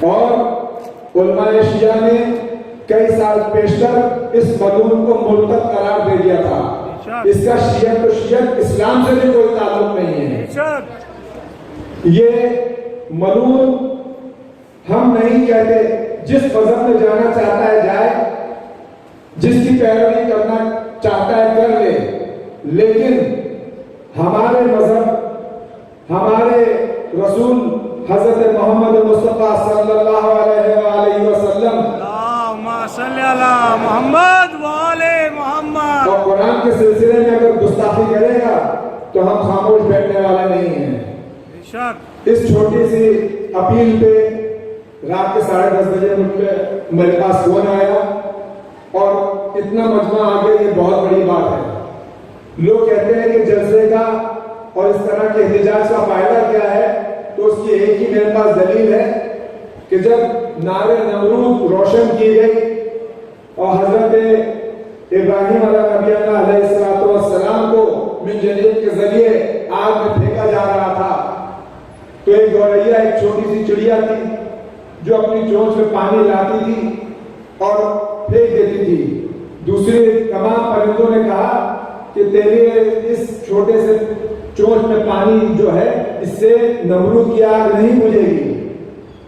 اور علماء شیعہ نے کئی سال پیشتر اس ملعون کو مرتد قرار دے دیا تھا. اس کا شیعت و شیعت اسلام سے بھی کوئی تعلق نہیں ہے. یہ ملعون ہم نہیں کہتے، جس مذہب میں جانا چاہتا ہے جائے، جس کی پیروی کرنا چاہتا ہے کر لے، لیکن ہمارے مذہب، ہمارے رسول حضرت محمد مصطفیٰ صلی اللہ علیہ وآلہ وسلم، اللہم صلی علی محمد وآلہ محمد، اور قرآن کے سلسلے میں اگر گستاخی کرے گا تو ہم خاموش بیٹھنے والے نہیں ہیں. اس چھوٹی سی اپیل پہ رات کے 10:30 بجے میرے پاس فون آیا اور اتنا مجمع آگے، یہ بہت بڑی بات ہے. لوگ کہتے ہیں کہ جلسے کا اور اس طرح کے احتجاج کا فائدہ کیا ہے، تو اس کی ایک ہی میرے پاس دلیل ہے کہ جب نعرے نمرود روشن کی گئی اور حضرت ابراہیم علیہ السلام کو من جنیب کے ذریعے آگ میں پھینکا جا رہا تھا، تو ایک گوریا، ایک چھوٹی سی چڑیا تھی جو اپنی چونچ میں پانی لاتی تھی اور پھینک دیتی تھی. دوسرے تمام پرندوں نے کہا کہ تیرے اس چھوٹے سے چونچ میں پانی جو ہے، اس سے نمرود کی آگ نہیں بجھے گی.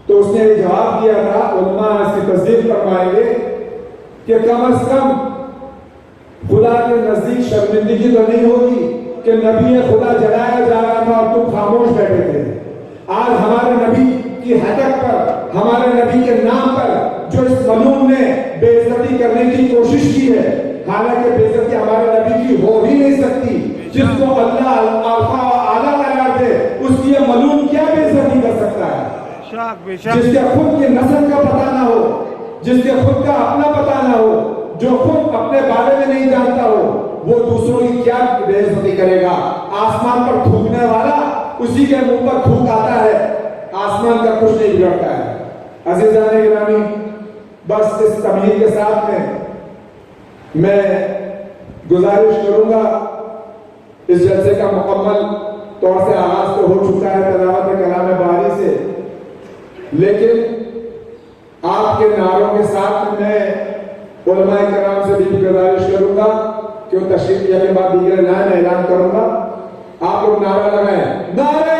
تو اس نے یہ جواب دیا تھا، علماء اس کی تصدیق فرمائیں گے کہ کم از کم خدا کے نزدیک شرمندگی تو نہیں ہوگی کہ نبی خدا جلایا جا رہا تھا اور تم خاموش بیٹھے تھے. آج ہمارے نبی کی ہدف پر، ہمارے نبی کے نام پر جو اس ملعون نے بے عزتی کرنے کی کوشش کی ہے، حالانکہ بے عزتی ہمارے نبی کی ہو ہی نہیں سکتی. جس کو اللہ الفا و اعلیٰ قرار دے، اس کی یہ ملعون کیا بے عزتی کر سکتا ہے؟ جس کے خود کی نسل کا پتہ نہ ہو، جس کے خود کا اپنا پتہ نہ ہو، جو خود اپنے بارے میں نہیں جانتا ہو، وہ دوسروں کی کیا بے عزتی کرے گا؟ آسمان پر تھوکنے والا اسی کے منہ پر تھوک آتا ہے، آسمان کا کچھ نہیں بگڑتا ہے. عزیزان گرامی، بس اس تمہید کے ساتھ میں گزارش کروں گا، اس جلسے کا مکمل طور سے آغاز تو ہو چکا ہے تلاوت کلام باری سے، لیکن آپ کے نعروں کے ساتھ میں علماء کرام سے بھی گزارش کروں گا کہ وہ تشریف لے کے بعد دیگر لائن اعلان کروں گا. آپ لوگ نعرہ لگائیں، نعرہ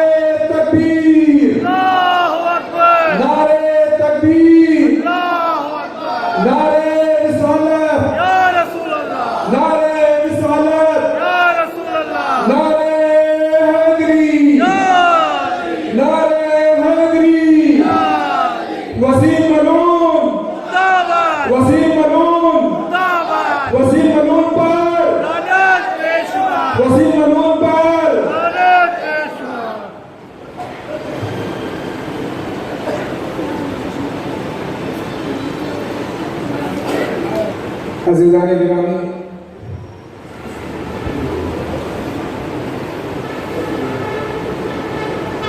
تکبیر، اللہ اکبر، نعرہ تکبیر، اللہ اکبر، نعرہ رسالت، یا رسول اللہ، نعرہ رسالت، یا رسول اللہ، نعرہ حیدری، نعرہ حیدری، وسیم ملعون، وسیم ملعون، وسیم ملعون پر، لعنت پیشوا، وسیم ملعون پر. لعنت پیشوا. عزیزان گرامی،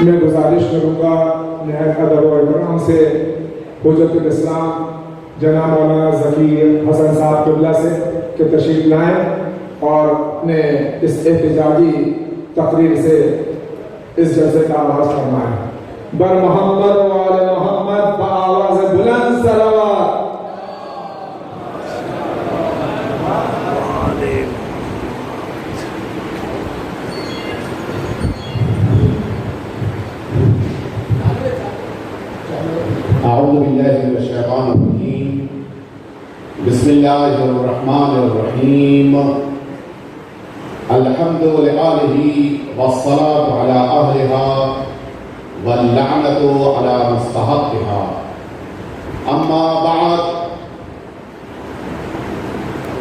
میں گزارش کروں گا نہایت ادب و احترام سے حجت الاسلام جناب مولانا ذکی حسن صاحب قبلہ سے کہ تشریف لائیں اور اپنے اس احتجاجی تقریر سے اس جلسے کا آغاز فرمائیں. بر محمد و آل محمد بآواز بلند صلوات. اعوذ باللہ من الشیطان الرجیم، بسم اللہ الرحمن الرحیم، الحمد للہ والصلاة علی اہلہا واللعنۃ علی مستحقہا. اما بعد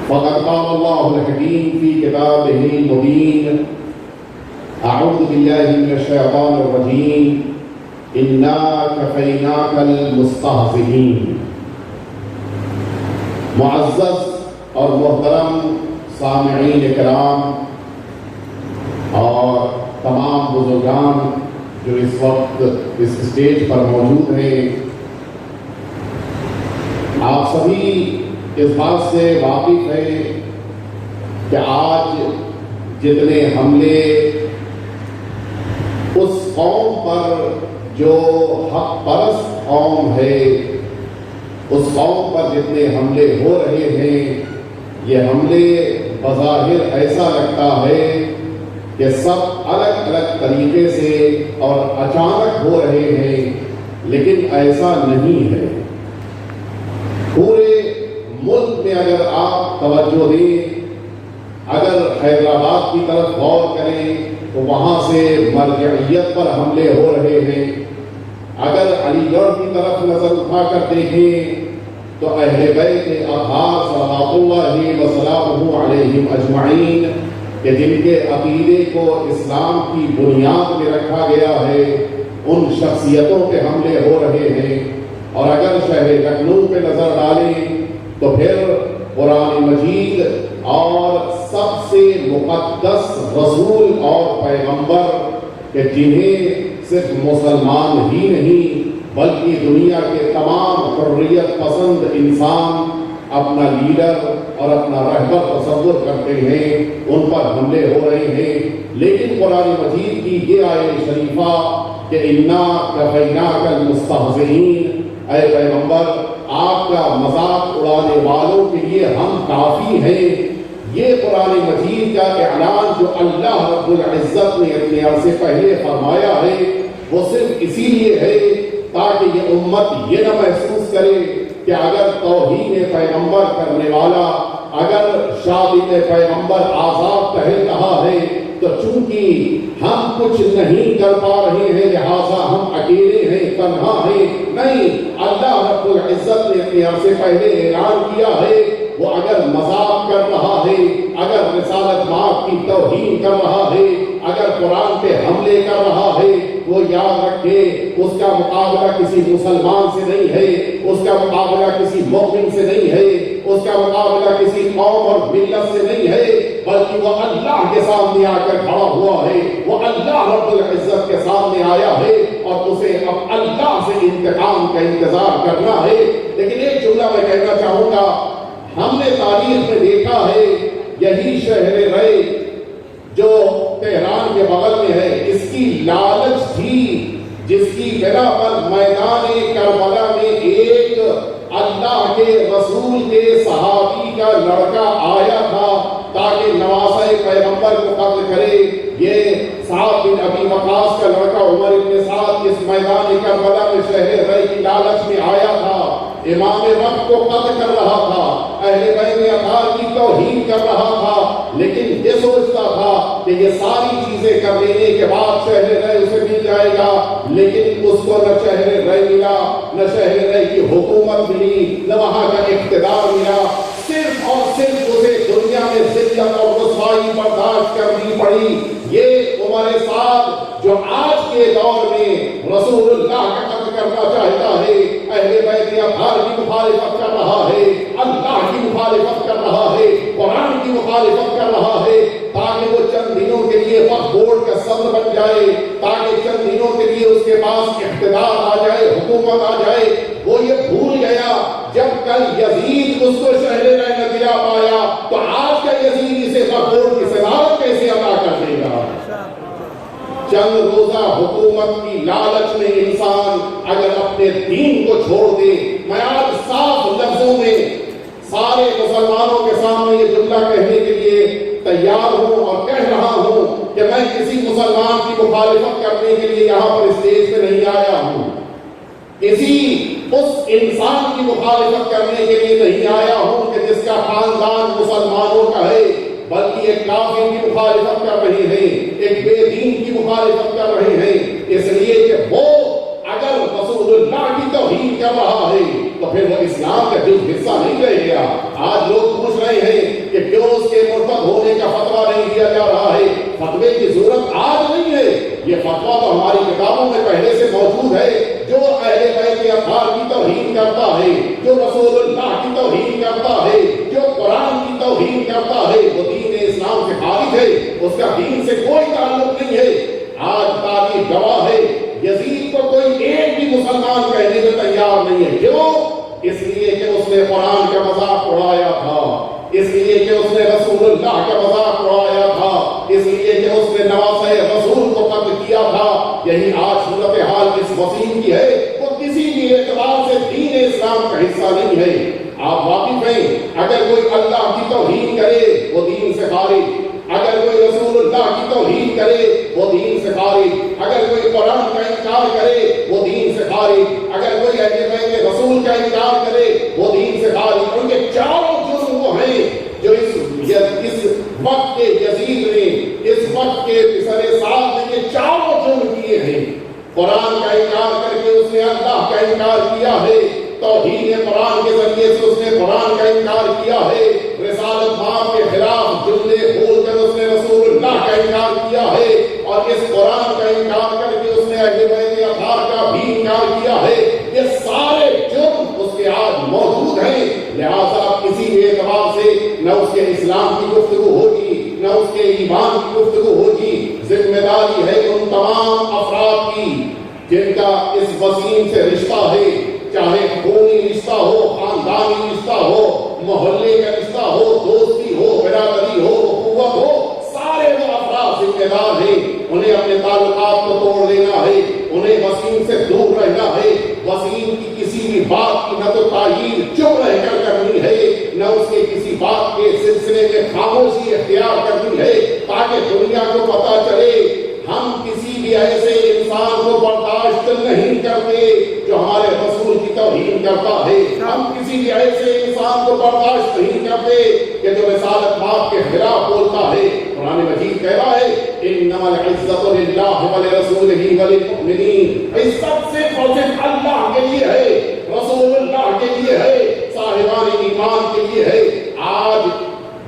فقد قال اللہ الحکیم فی کتابہ المبین، اعوذ باللہ من الشیطان الرجیم، اِنَّا كَفَيْنَاكَ الْمُسْتَهْزِئِينَ. معزز اور محترم سامعین اکرام اور تمام بزرگان جو اس وقت اس اسٹیج پر موجود ہیں، آپ سبھی اس بات سے واقف ہیں کہ آج جتنے حملے اس قوم پر جو حق پرست قوم ہے اس قوم پر جتنے حملے ہو رہے ہیں یہ حملے بظاہر ایسا لگتا ہے کہ سب الگ الگ طریقے سے اور اچانک ہو رہے ہیں، لیکن ایسا نہیں ہے۔ پورے ملک میں اگر آپ توجہ دیں، اگر حیدرآباد کی طرف غور کریں تو وہاں سے مرجعیت پر حملے ہو رہے ہیں، اگر علی گڑھ کی طرف نظر اٹھا کر دیکھیں تو اہل بیت اطہار صلوات اللہ وسلامہ علیہم اجمعین کہ جن کے عقیدے کو اسلام کی بنیاد میں رکھا گیا ہے، ان شخصیتوں پہ حملے ہو رہے ہیں۔ اور اگر شہر لکھنؤ پہ نظر ڈالیں تو پھر قرآن مجید اور سب سے مقدس رسول اور پیغمبر کہ جنہیں صرف مسلمان ہی نہیں بلکہ دنیا کے تمام حریت پسند انسان اپنا لیڈر اور اپنا رہبر تصور کرتے ہیں، ان پر حملے ہو رہے ہیں۔ لیکن قرآن مجید کی یہ آیت شریفہ کہ انا کفیناک المستہزئین، اے پیغمبر آپ کا مذاق اڑانے والوں کے لیے ہم کافی ہیں، یہ قرآن مجید کا اعلان جو اللہ رب العزت نے اپنے عرصے پہلے فرمایا ہے وہ صرف اسی لیے ہے تاکہ یہ امت یہ نہ محسوس کرے کہ اگر توہین پیغمبر کرنے والا، اگر شادی پیغمبر آزاد کہہ رہا ہے تو چونکہ ہم کچھ نہیں کر پا رہے ہیں لہٰذا ہم اکیلے ہیں، تنہا ہیں۔ نہیں، اللہ رب العزت نے اپنے عرصے پہلے اعلان کیا ہے وہ اگر مذاق کر رہا ہے، اگر رسالت مآب کی توہین کر رہا ہے، اگر قرآن پہ حملے کر رہا ہے، وہ یاد رکھے اس کا مقابلہ کسی مسلمان سے نہیں ہے، اس کا مقابلہ کسی مومن سے نہیں ہے، اس کا مقابلہ کسی قوم اور ملت سے نہیں ہے، بلکہ وہ اللہ کے سامنے آ کر کھڑا ہوا ہے، وہ اللہ رب العزت کے سامنے آیا ہے اور اسے اب اللہ سے انتقام کا انتظار کرنا ہے۔ لیکن ایک جملہ میں کہنا چاہوں گا، ہم نے تاریخ میں دیکھا ہے یہی شہر رے جو تہران کے بغل میں ہے، اس کی لالچ تھی جس کی بنا پر میدان کربلا میں ایک اللہ کے رسول کے صحابی کا لڑکا آیا تھا تاکہ نواسہ پیغمبر کو قتل کرے۔ یہ سعد بن ابی وقاص کا لڑکا عمر بن سعد اس میدان کربلا میں شہر رے کی لالچ میں آیا تھا، امام وقت کو قتل کر رہا تھا، اہل بیت اطہار کی توہین کر رہا تھا، لیکن یہ سوچتا تھا کہ یہ ساری چیزیں کر لینے کے بعد شہر رے اسے مل جائے گا، لیکن اس کو نہ شہر رے ملا، نہ شہر رے کی حکومت ملی، نہ وہاں کا اقتدار ملا، صرف اور صرف اسے دنیا میں ذلت اور رسوائی برداشت کرنی پڑی۔ یہ عمر سعد جو آج کے دور میں رسول اللہ کا قتل کرنا چاہتا ہے، اہل بیت اطہار کی مخالفت کر رہا ہے، اللہ کی مخالفت کر رہا ہے، قرآن کی مخالفت کر رہا ہے، تاکہ وہ چند دنوں کے لیے وقف بورڈ کا صدر بن جائے، تاکہ چند دنوں کے لیے اس کے پاس اقتدار آ جائے، حکومت آ جائے۔ وہ یہ بھول گیا جب کل یزید اس کو شہر رے نہ دلا پایا تو آج کا یزید اسے وقف بورڈ کی صدارت کیسے ادا کر دے گا؟ چند روزہ حکومت کی لالچ میں انسان اگر اپنے دین کو چھوڑ دے، میں آج صاف لفظوں میں سارے مسلمانوں کے سامنے یہ جملہ کہنے کے لیے تیار ہوں اور کہہ رہا ہوں کہ میں کسی مسلمان کی مخالفت کرنے کے لیے یہاں پر اسٹیج پہ نہیں آیا ہوں، کسی اس انسان کی مخالفت کرنے کے لیے نہیں آیا ہوں کہ جس کا خاندان مسلمانوں کا ہے، بلکہ ایک کافر کی مخالفت کر رہے ہیں، ایک بے دین کی مخالفت کر رہے ہیں، اس لیے کہ وہ اگر رسول اللہ کی توہین کر رہا ہے تو پھر وہ اسلام کا جز حصہ نہیں رہ گیا۔ آج لوگ پوچھ رہے ہیں کہ کیوں اس کے مرتد ہونے کا فتویٰ نہیں دیا جا رہا ہے؟ فتوے کی ضرورت آج نہیں ہے، یہ فتویٰ تو ہماری کتابوں میں پہلے سے موجود ہے۔ جو اہل بیت اطہار کی توہین کرتا ہے، جو رسول اللہ کی توہین کرتا ہے، جو قرآن کی توہین کرتا ہے، وہ دین اسلام سے خارج ہے، اس کا دین سے کوئی تعلق نہیں ہے۔ آج تاریخ گواہ ہے یزید کو کوئی ایک بھی مسلمان کہنے میں تیار نہیں ہے۔ کیوں؟ اس لیے کہ اس نے قرآن کا مذاق اڑایا تھا، اس لیے کہ اس نے رسول اللہ کا مذاق اڑایا تھا، اس لیے کہ اس نے نواسہ رسول کو قتل کیا تھا۔ یہی آج صورتحال اس وسیم کی ہے، وہ کسی بھی اعتبار سے دین اسلام اسلام کا حصہ نہیں ہے. آپ واقف ہیں اگر کوئی اللہ کی توہین کرے وہ دین سے خارج, اگر کوئی رسول اللہ کی توہین کرے وہ دین سے خارج, اگر کوئی قرآن کا انکار کرے وہ دین سے خارج, اگر کوئی اہل بیت رسول کا انکار کرے وہ دین سے خارج. ان کے چاروں جرم وہ ہیں جو اس وقت کے یزید نے, اس وقت کے پسر سعد نے یہ چاروں جرم کیے ہیں. قرآن کا انکار کر کے اس نے اللہ کا انکار کیا ہے, توحید قرآن کے ذریعے سے اس نے قرآن کا انکار کیا ہے, رسالت مآب کے خلاف جملے بول کر اس نے رسول اللہ کا انکار کیا ہے, اور اس قرآن کا انکار کر کے اس نے اہل بیت اطہار کا بھی انکار کیا ہے. یہ سارے جرم اس کے آج موجود ہیں. لہذا کسی بھی اعتبار سے نہ اس کے اسلام کی گفتگو ہوگی نہ اس کے ایمان کی گفتگو ہوگی. ذمہ داری ہے ان تمام افراد کی جن کا اس وسیم سے رشتہ ہے, چاہے خونی رشتہ ہو, خاندانی رشتہ ہو, محلے کا رشتہ ہو, دوستی ہو, برادری ہو, اخوت ہو, سارے وہ افراد ذمہ دار ہیں. انہیں اپنے تعلقات کو توڑ دینا ہے, انہیں وسیم سے دور رہنا ہے. وسیم کی کسی بھی بات کی نہ تو تائید چپ رہ کر کرنی ہے, نہ اس کے کسی بات کے سلسلے میں خاموشی اختیار کرنی ہے, تاکہ دنیا کو پتا چلے ہم کسی بھی ایسے انسان کو برداشت نہیں کرتے جو ہمارے رسول کی توہین کرتا ہے. ہم کسی بھی ایسے انسان کو برداشت نہیں کرتے کہ جو رسالت مآب کے خلاف بولتا ہے. قرآن مجید کہہ رہا ہے انما العزت للہ ولرسولہ وللمؤمنین, عزت صرف اور صرف اللہ کے لیے ہے, رسول اللہ کے لیے ہے, صاحبان ایمان کے لیے ہے. آج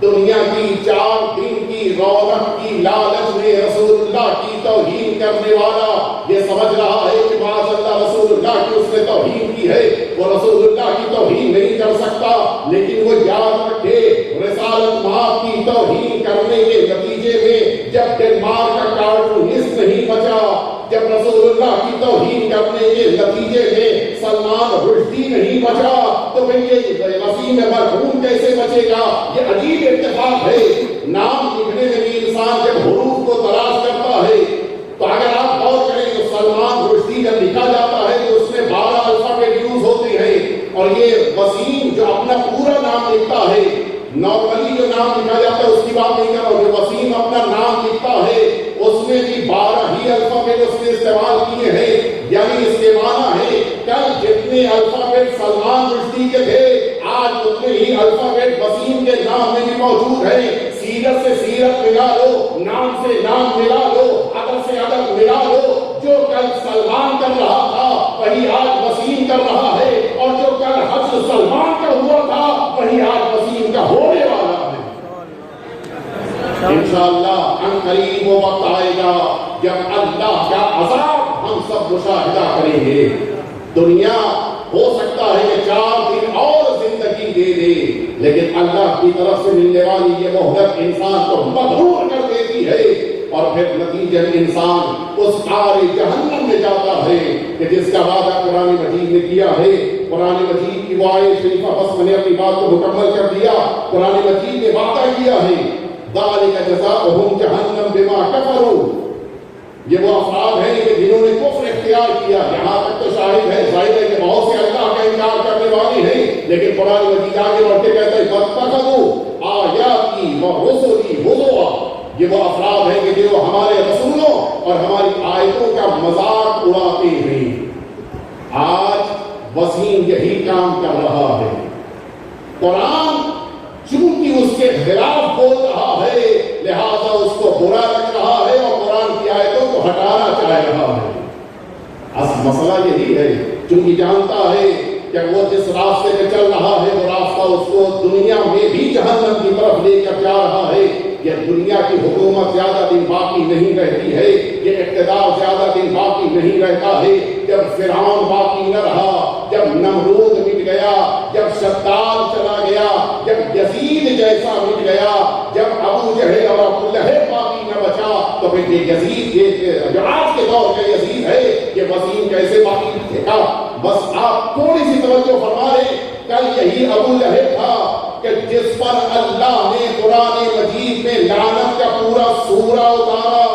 دنیا کی 4 دن کی رونق کی لالچ میں رسول اللہ کی توہین کرنے والا یہ سمجھ رہا ہے کہ معاذ اللہ رسول اللہ کی اس نے توہین کی ہے, وہ رسول اللہ کی توہین نہیں کر سکتا. لیکن وہ یاد رکھے رسالت مآب کی توہین کرنے کے نتیجے میں جب ڈنمارک کا کارٹونسٹ نہیں بچا, جب رسول اللہ کی توہین کرنے کے نتیجے میں سلمان رشدی نہیں بچا, تو پھر یہ وسیم مرحوم کیسے بچے گا؟ یہ عجیب اتفاق ہے. نام لکھنے میں بھی انسان جب حروف کو تلاش کرتا ہے تو اگر آپ غور کریں تو سلمان رشدی جب لکھا جاتا ہے تو اس میں 12 الفابیٹ یوز ہوتے ہیں, اور یہ وسیم جو اپنا پورا نام لکھتا ہے, نارملی جو نام لکھا جاتا ہے اس کی بات نہیں کر رہا ہوں, جو وسیم اپنا نام لکھتا ہے اس میں بھی 12 ہی الفابیٹ اس نے استعمال کیے ہیں. یعنی اس کے معنی ہے کل جتنے الفابیٹ سلمان رشدی کے تھے آج اتنے ہی الفابیٹ وسیم کے نام میں بھی موجود ہیں. سیرت سے سیرت ملا لو, نام سے نام ملا لو, ادب سے ادب ملا لو. جو کل سلمان کر رہا تھا وہی آج وسیم کر رہا ہے, اور جو کل حسن سلمان کا ہوا تھا وہی آج وسیم کا ہونے والا ہے. انشاءاللہ ان قریب وہ وقت آئے گا جب اللہ کا عذاب ہم سب مشاہدہ کریں گے. دنیا ہو سکتا ہے کہ 4 دن اور زندگی دے دے, لیکن اللہ کی طرف سے ملنے والی یہ مہلت انسان کو مغرور کر دیتی ہے, اور پھر نتیجے میں انسان اس نار جہنم میں جاتا ہے کہ جس کا وعدہ قرآن مجید نے کیا ہے. قرآن مجید کی وہ آیت شریفہ, بس میں نے اپنی بات کو مکمل کر دیا. قرآن مجید نے وعدہ کیا ہے ذالک جزاؤہم جہنم بما کفروا, یہ وہ افراد ہیں کہ جنہوں نے کفر اختیار کیا. یہاں تک تو شاہد ہے, ظاہر ہے کہ بہت سے اللہ کا انکار کرنے والے ہیں, لیکن قرآن مجید آگے بڑھ کے کہتا ہے واتخذوا آیاتی ورسلی ہزوا, یہ وہ افراد ہیں کہ جو ہمارے رسولوں اور ہماری آیتوں کا مذاق اڑاتے ہیں. آج وسیم یہی کام کر رہا ہے. قرآن چونکہ اس کے خلاف بول رہا ہے لہذا اس کو برا لگ رہا ہے اور قرآن کی آیتوں کو ہٹانا چاہ رہا ہے. اصل مسئلہ یہی ہے, چونکہ جانتا ہے کہ وہ جس راستے میں چل رہا ہے وہ راستہ اس کو دنیا میں بھی جہنم کی طرف لے کر جا رہا ہے. یہ دنیا کی حکومت زیادہ دن باقی نہیں رہتی ہے, یہ اقتدار زیادہ دن باقی نہیں رہتا ہے. جب فرعون باقی نہ رہا, جب نمرود مٹ گیا, جب شداد چلا گیا, جب یزید جیسا مٹ گیا, جب ابو جہل اور ابو لہب باقی نہ بچا, تو پھر یہ یزید جو آج کے دور کا یزید ہے یہ وسیم کیسے باقی رہے گا؟ بس آپ تھوڑی سی توجہ فرما لیں. کل یہی ابو لہب تھا کہ جس پر اللہ نے قرآن مجید میں لعنت کا پورا سورہ اتارا,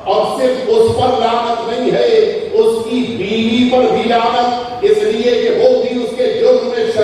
اور صرف اس پر لعنت نہیں ہے, اس کی بیوی پر بھی لعنت, اس لیے کہ وہ بھی اس کے جرم میں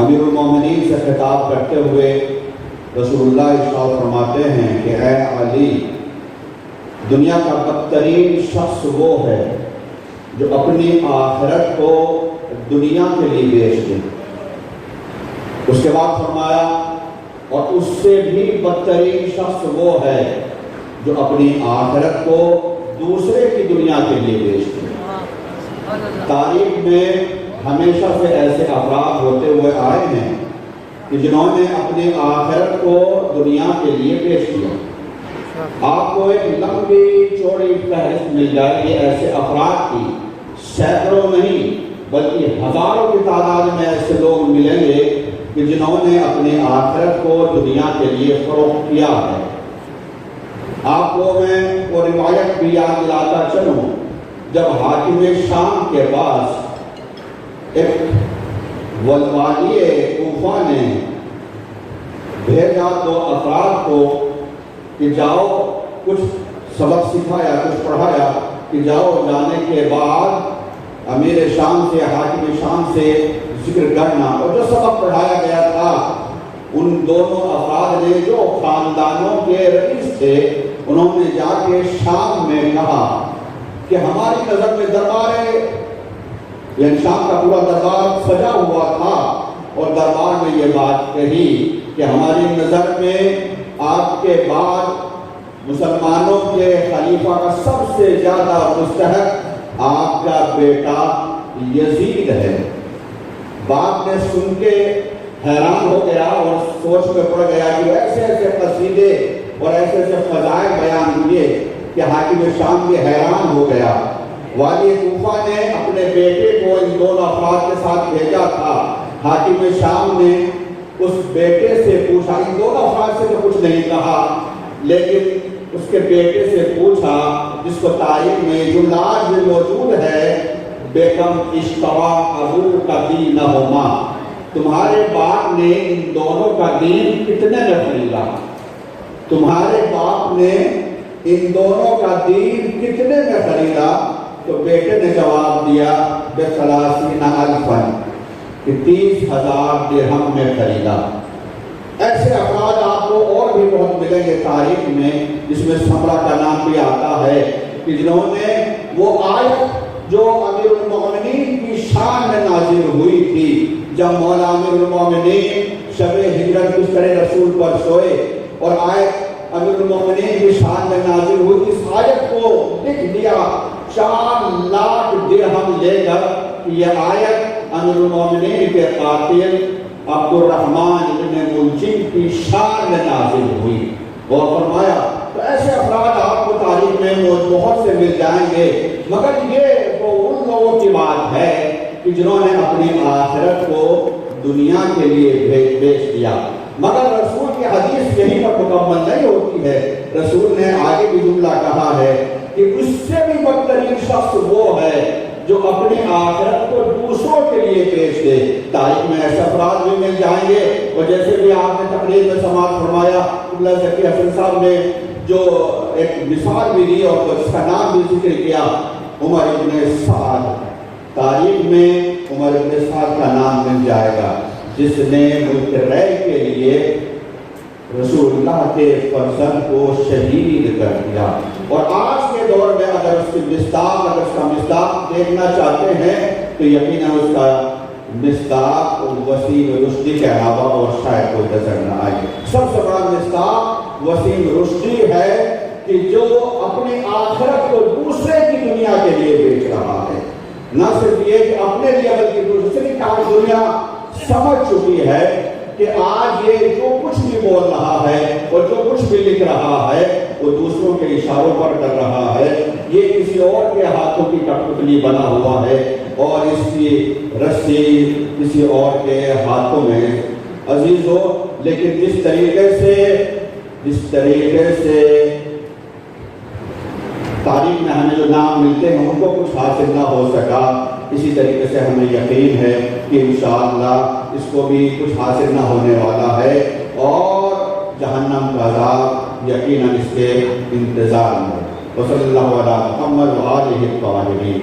امیر المومنین سے خطاب کرتے ہوئے رسول اللہ ارشاد فرماتے ہیں کہ اے علی، دنیا کا بدترین شخص وہ ہے جو اپنی آخرت کو دنیا کے لیے بیچ دے۔ اس کے بعد فرمایا اور اس سے بھی بدترین شخص وہ ہے جو اپنی آخرت کو دوسرے کی دنیا کے لیے بیچ دے۔ تاریخ میں ہمیشہ سے ایسے افراد ہوتے ہوئے آئے ہیں کہ جنہوں نے اپنی آخرت کو دنیا کے لیے بیچ دیا۔ آپ کو ایک لمبی چوڑی فہرست مل جائے گی ایسے افراد کی، سینکڑوں نہیں بلکہ ہزاروں کی تعداد میں ایسے لوگ ملیں گے کہ جنہوں نے اپنی آخرت کو دنیا کے لیے فروخت کیا ہے۔ آپ کو میں وہ روایت بھی یاد دلاتا چلوں، جب حاکم شام کے پاس ایک والی کوفہ نے بھیجا دو افراد کو کہ جاؤ، کچھ سبق سکھایا، کچھ پڑھایا کہ جاؤ، جانے کے بعد امیر شام سے، حاکم شام سے ذکر کرنا۔ اور جو سبق پڑھایا گیا تھا ان دونوں افراد نے جو خاندانوں کے رئیس تھے، انہوں نے جا کے شام میں کہا کہ ہماری نظر میں دربار، یعنی شام کا پورا دربار سجا ہوا تھا، اور دربار میں یہ بات کہی کہ ہماری نظر میں آپ کے بعد مسلمانوں کے خلیفہ کا سب سے زیادہ مستحق آپ کا بیٹا یزید ہے۔ باپ نے سن کے حیران ہو گیا اور سوچ میں پڑ گیا کہ ایسے ایسے قصیدے اور ایسے ایسے فضائل بیان ہوئے کہ حاکم شام بھی حیران ہو گیا۔ والی کوفہ نے اپنے بیٹے کو ان دونوں افراد کے ساتھ بھیجا تھا۔ حاکم شام نے اس بیٹے سے پوچھا، ان دونوں افراد سے تو کچھ نہیں کہا، لیکن اس کے بیٹے سے پوچھا، جس کو تاریخ میں جملہ آج بھی موجود ہے، بیکم اشتوا ابو کا دینہما، تمہارے باپ نے ان دونوں کا دین کتنے میں خریدا؟ تمہارے باپ نے ان دونوں کا دین کتنے میں خریدا؟ تو بیٹے نے جواب دیا ب30 الفا، کہ 30,000 درہم میں خریدا۔ ایسے افراد آپ کو اور بھی بہت ملیں گے تاریخ میں، جس میں سمرہ کا نام بھی آتا ہے، کہ جنہوں نے وہ آیت جو امیر المومنین کی شان میں نازل ہوئی تھی، جب مولا امیر المومنین شب ہجرت بستر رسول پر سوئے اور آیت امیر المومنین کی شان میں نازل ہوئی، اس آیت کو لکھ دیا 4 لاکھ درہم لے کر کہ یہ آیت امیر المومنین کے قاتل عبد الرحمن ابن ملجم کی شان میں نازل ہوئی۔ اور فرمایا تو ایسے افراد آپ کو تاریخ میں بہت سے مل جائیں گے، مگر یہ تو ان لوگوں کی بات ہے کہ جنہوں نے اپنی آخرت کو دنیا کے لیے بیچ دیا۔ مگر رسول کی حدیث یہیں پر مکمل نہیں ہوتی ہے، رسول نے آگے بھی جملہ کہا ہے کہ اس سے بھی بدترین شخص وہ ہے جو اپنی آخرت کو دوسروں کے لیے بیچ دے۔ تاریخ میں ایسے افراد بھی مل جائیں گے، اور جیسے بھی آپ نے تقریر میں سماعت فرمایا، قبلہ ذکی حسن صاحب نے جو ایک مثال بھی دی اور اس کا نام بھی ذکر کیا، عمر ابن سعد۔ تاریخ میں عمر ابن سعد کا نام مل جائے گا، جس نے ملک رے کے لیے رسول اللہ کے فرزند کو شہید کر دیا۔ اور آج کے دور میں اگر اس کا مصداق دیکھنا چاہتے ہیں تو یقیناً اس کا مصداق وسیم رشدی کے علاوہ اور شاید کوئی نظر نہ آئے۔ سب سے بڑا مصداق وسیم رشدی ہے کہ جو اپنی آخرت کو دوسرے کی دنیا کے لیے بیچ رہا ہے، نہ صرف یہ کہ اپنے لیے بلکہ دوسری کا دنیا سمجھ چکی ہے کہ آج یہ جو کچھ بھی بول رہا ہے اور جو کچھ بھی لکھ رہا ہے وہ دوسروں کے اشاروں پر کر رہا ہے، یہ کسی اور کے ہاتھوں کی کٹپتلی بنا ہوا ہے اور اس کی رسی کسی اور کے ہاتھوں میں عزیز ہو۔ لیکن جس طریقے سے تاریخ میں ہمیں جو نام ملتے ہیں ان کو کچھ حاصل نہ ہو سکا، اسی طریقے سے ہمیں یقین ہے کہ انشاءاللہ اس کو بھی کچھ حاصل نہ ہونے والا ہے، اور جہنم کا عذاب یقیناً اس کے انتظار میں۔ وصلی اللہ علیہ محمد وآلہ الطاہرین۔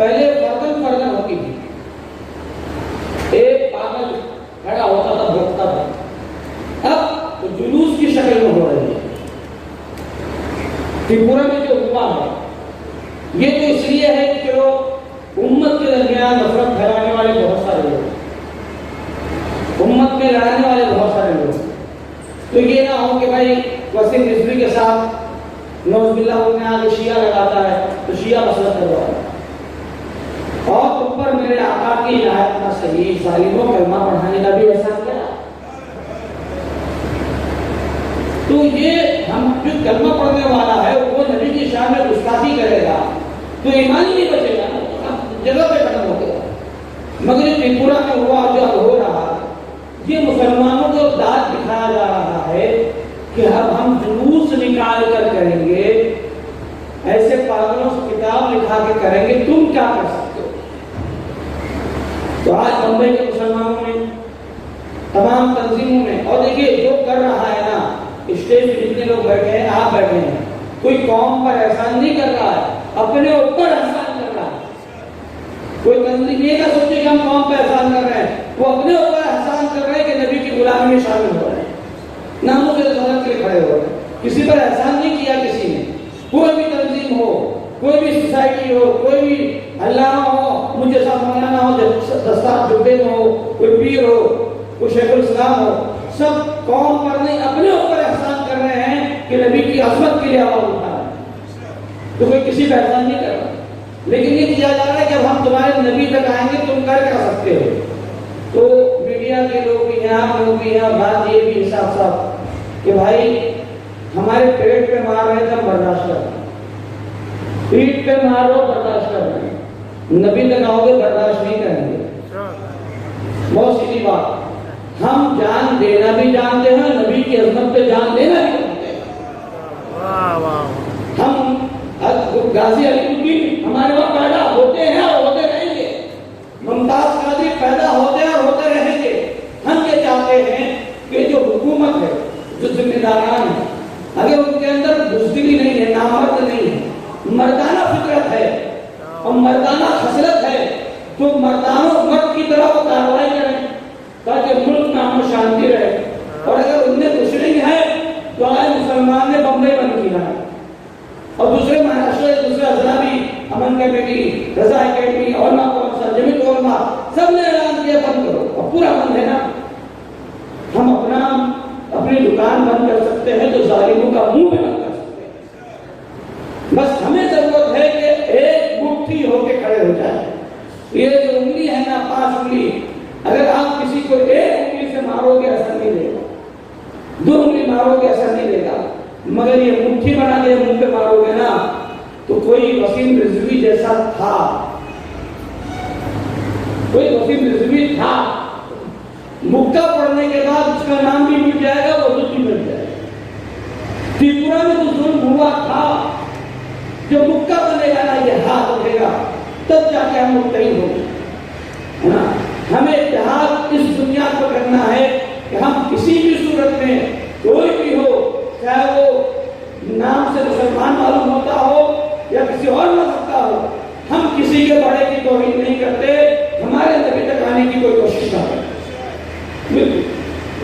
پہلے فردن فردن ہوتی تھی، ایک پاگل کھڑا ہوتا تھا بھوکتا تھا، اب تو جلوس کی شکل میں ہو رہی ہے۔ تریپورہ میں جو ہوا ہے یہ تو اس لیے ہے کہ وہ امت کے درمیان نفرت پھیلانے والے بہت سارے لوگ، امت میں لڑانے والے بہت سارے لوگ، تو یہ نہ ہو کہ بھائی وسیم رضوی کے ساتھ نوز باللہ انہیں آگے شیعہ لگاتا ہے تو شیعہ مسئلہ کروا ہے، اور اوپر میرے آقا کی ہدایت نہ صحیح ظالموں کلمہ پڑھانے کا بھی احسان کیا۔ تو یہ ہم جو کلمہ پڑھنے والا ہے وہ نبی کی شان میں گستاخی کرے گا تو ایمان ہی نہیں بچے گا نا، جگہ پہ ختم ہو گیا۔ مگر یہ تریپورہ میں ہوا جو ہو رہا ہے یہ مسلمانوں کو داد دکھایا جا رہا ہے کہ اب ہم جلوس نکال کر کریں گے، ایسے پاگلوں سے کتاب لکھا کے کریں گے، تم کیا کر سکتے ہو۔ تو آج بمبئی کے مسلمانوں میں، تمام تنظیموں میں، اور دیکھیے جو کر رہا ہے نا، اسٹیج پہ جتنے لوگ بیٹھے ہیں، آپ بیٹھے ہیں، کوئی قوم پر احسان نہیں کر رہا ہے، اپنے اوپر احسان کر رہا ہے۔ کوئی تنظیم یہ نہ سوچے کہ ہم قوم پہ احسان کر رہے ہیں، وہ اپنے اوپر احسان کر رہے ہیں کہ نبی کی غلامی میں شامل ہو رہے ہیں، ناموں کے رسالت کے لیے کھڑے ہو رہے ہیں۔ کسی پر احسان نہیں کیا کسی نے، کوئی بھی تنظیم ہو، کوئی بھی سوسائٹی ہو، کوئی بھی علامہ ہو، مجھے ساتھ مولانا ہو، دستار جبے میں ہو، کوئی پیر ہو، کوئی شیخ الاسلام ہو، سب قوم پر نہیں اپنے اوپر احسان کر رہے ہیں کہ نبی کی عظمت کے لیے آواز اٹھا رہے ہیں، تو کوئی کسی پہ احسان نہیں کر رہا۔ لیکن یہ کیا جا رہا ہے کہ اب ہم تمہارے نبی تک آئیں گے، تم کر سکتے ہو۔ تو میڈیا کے لوگ بھی ہیں، آپ لوگ بھی ہیں، بات یہ بھی حساب صاحب کہ بھائی ہمارے پیٹ پہ مار رہے تھے، ہم برداشت کر رہے ہیں، پیٹ پہ مارو برداشت کر رہے ہیں، نبی تک آؤ گے برداشت نہیں کریں گے۔ بہت سیدھی بات، ہم جان دینا بھی جانتے ہیں، نبی کی عظمت پہ جان دینا بھی جانتے ہیں۔ ہم غازی علی الدین ہمارے وہاں پیدا ہوتے ہیں اور ہوتے رہیں گے، ممتاز قادری پیدا ہوتے ہیں اور ہوتے رہیں گے۔ ہم یہ چاہتے ہیں کہ جو حکومت ہے، جو ذمہ داران ہے، اگر ان کے اندر بزدلی نہیں ہے، نامرد نہیں ہے، مردانہ فطرت ہے اور مردانہ خصلت ہے، تو مردانوں مرد کی طرح وہ کارروائی کریں تاکہ ملک میں امن و شانتی رہے۔ اور اگر ان میں کچھ نہیں ہے تو آئے مسلمان نے بمبئی بند کیا ہے، اور دوسرے مہاراشٹر دوسرے اضلاع بھی، امن کمیٹی، رضا اکیڈمی، علماء کونسل، جمعیت علماء، سب نے اعلان کیا بند کرو، اور پورا بند ہے نا۔ ہم اپنی دکان بند کر سکتے ہیں تو ظالموں کا منہ بھی بند کر سکتے ہیں۔ بس ہمیں ضرورت ہے کہ ایک مٹھی ہو کے کھڑے ہو جائیں۔ یہ جو انگلی ہے نا، 5 انگلی، اگر آپ کسی کو ایک انگلی سے مارو گے اثر نہیں دے گا، 2 انگلی مارو گے اثر نہیں دے گا، مگر یہ مٹھی بنا کے منہ پہ مارو گے نا تو کوئی وسیم رضوی جیسا تھا، کوئی وسیم رضوی تھا، مکہ پڑھنے کے بعد اس کا نام بھی مل جائے گا، وہ بھی مل جائے گا۔ تریپورہ میں تو ظلم ہوا تھا، جو مکہ بنے گا نا یہ ہاتھ اٹھے گا تب جا کے ہم متحد ہوں گے۔ ہمیں اتحاد اس دنیا کو کرنا ہے کہ ہم کسی بھی صورت میں، کوئی بھی ہو، چاہے وہ نام سے مسلمان معلوم ہوتا ہو یا کسی اور مذہب کا ہو، ہم کسی کے بڑے کی توہین نہیں کرتے، ہمارے نبی تک آنے کی کوئی کوشش نہ کرتے۔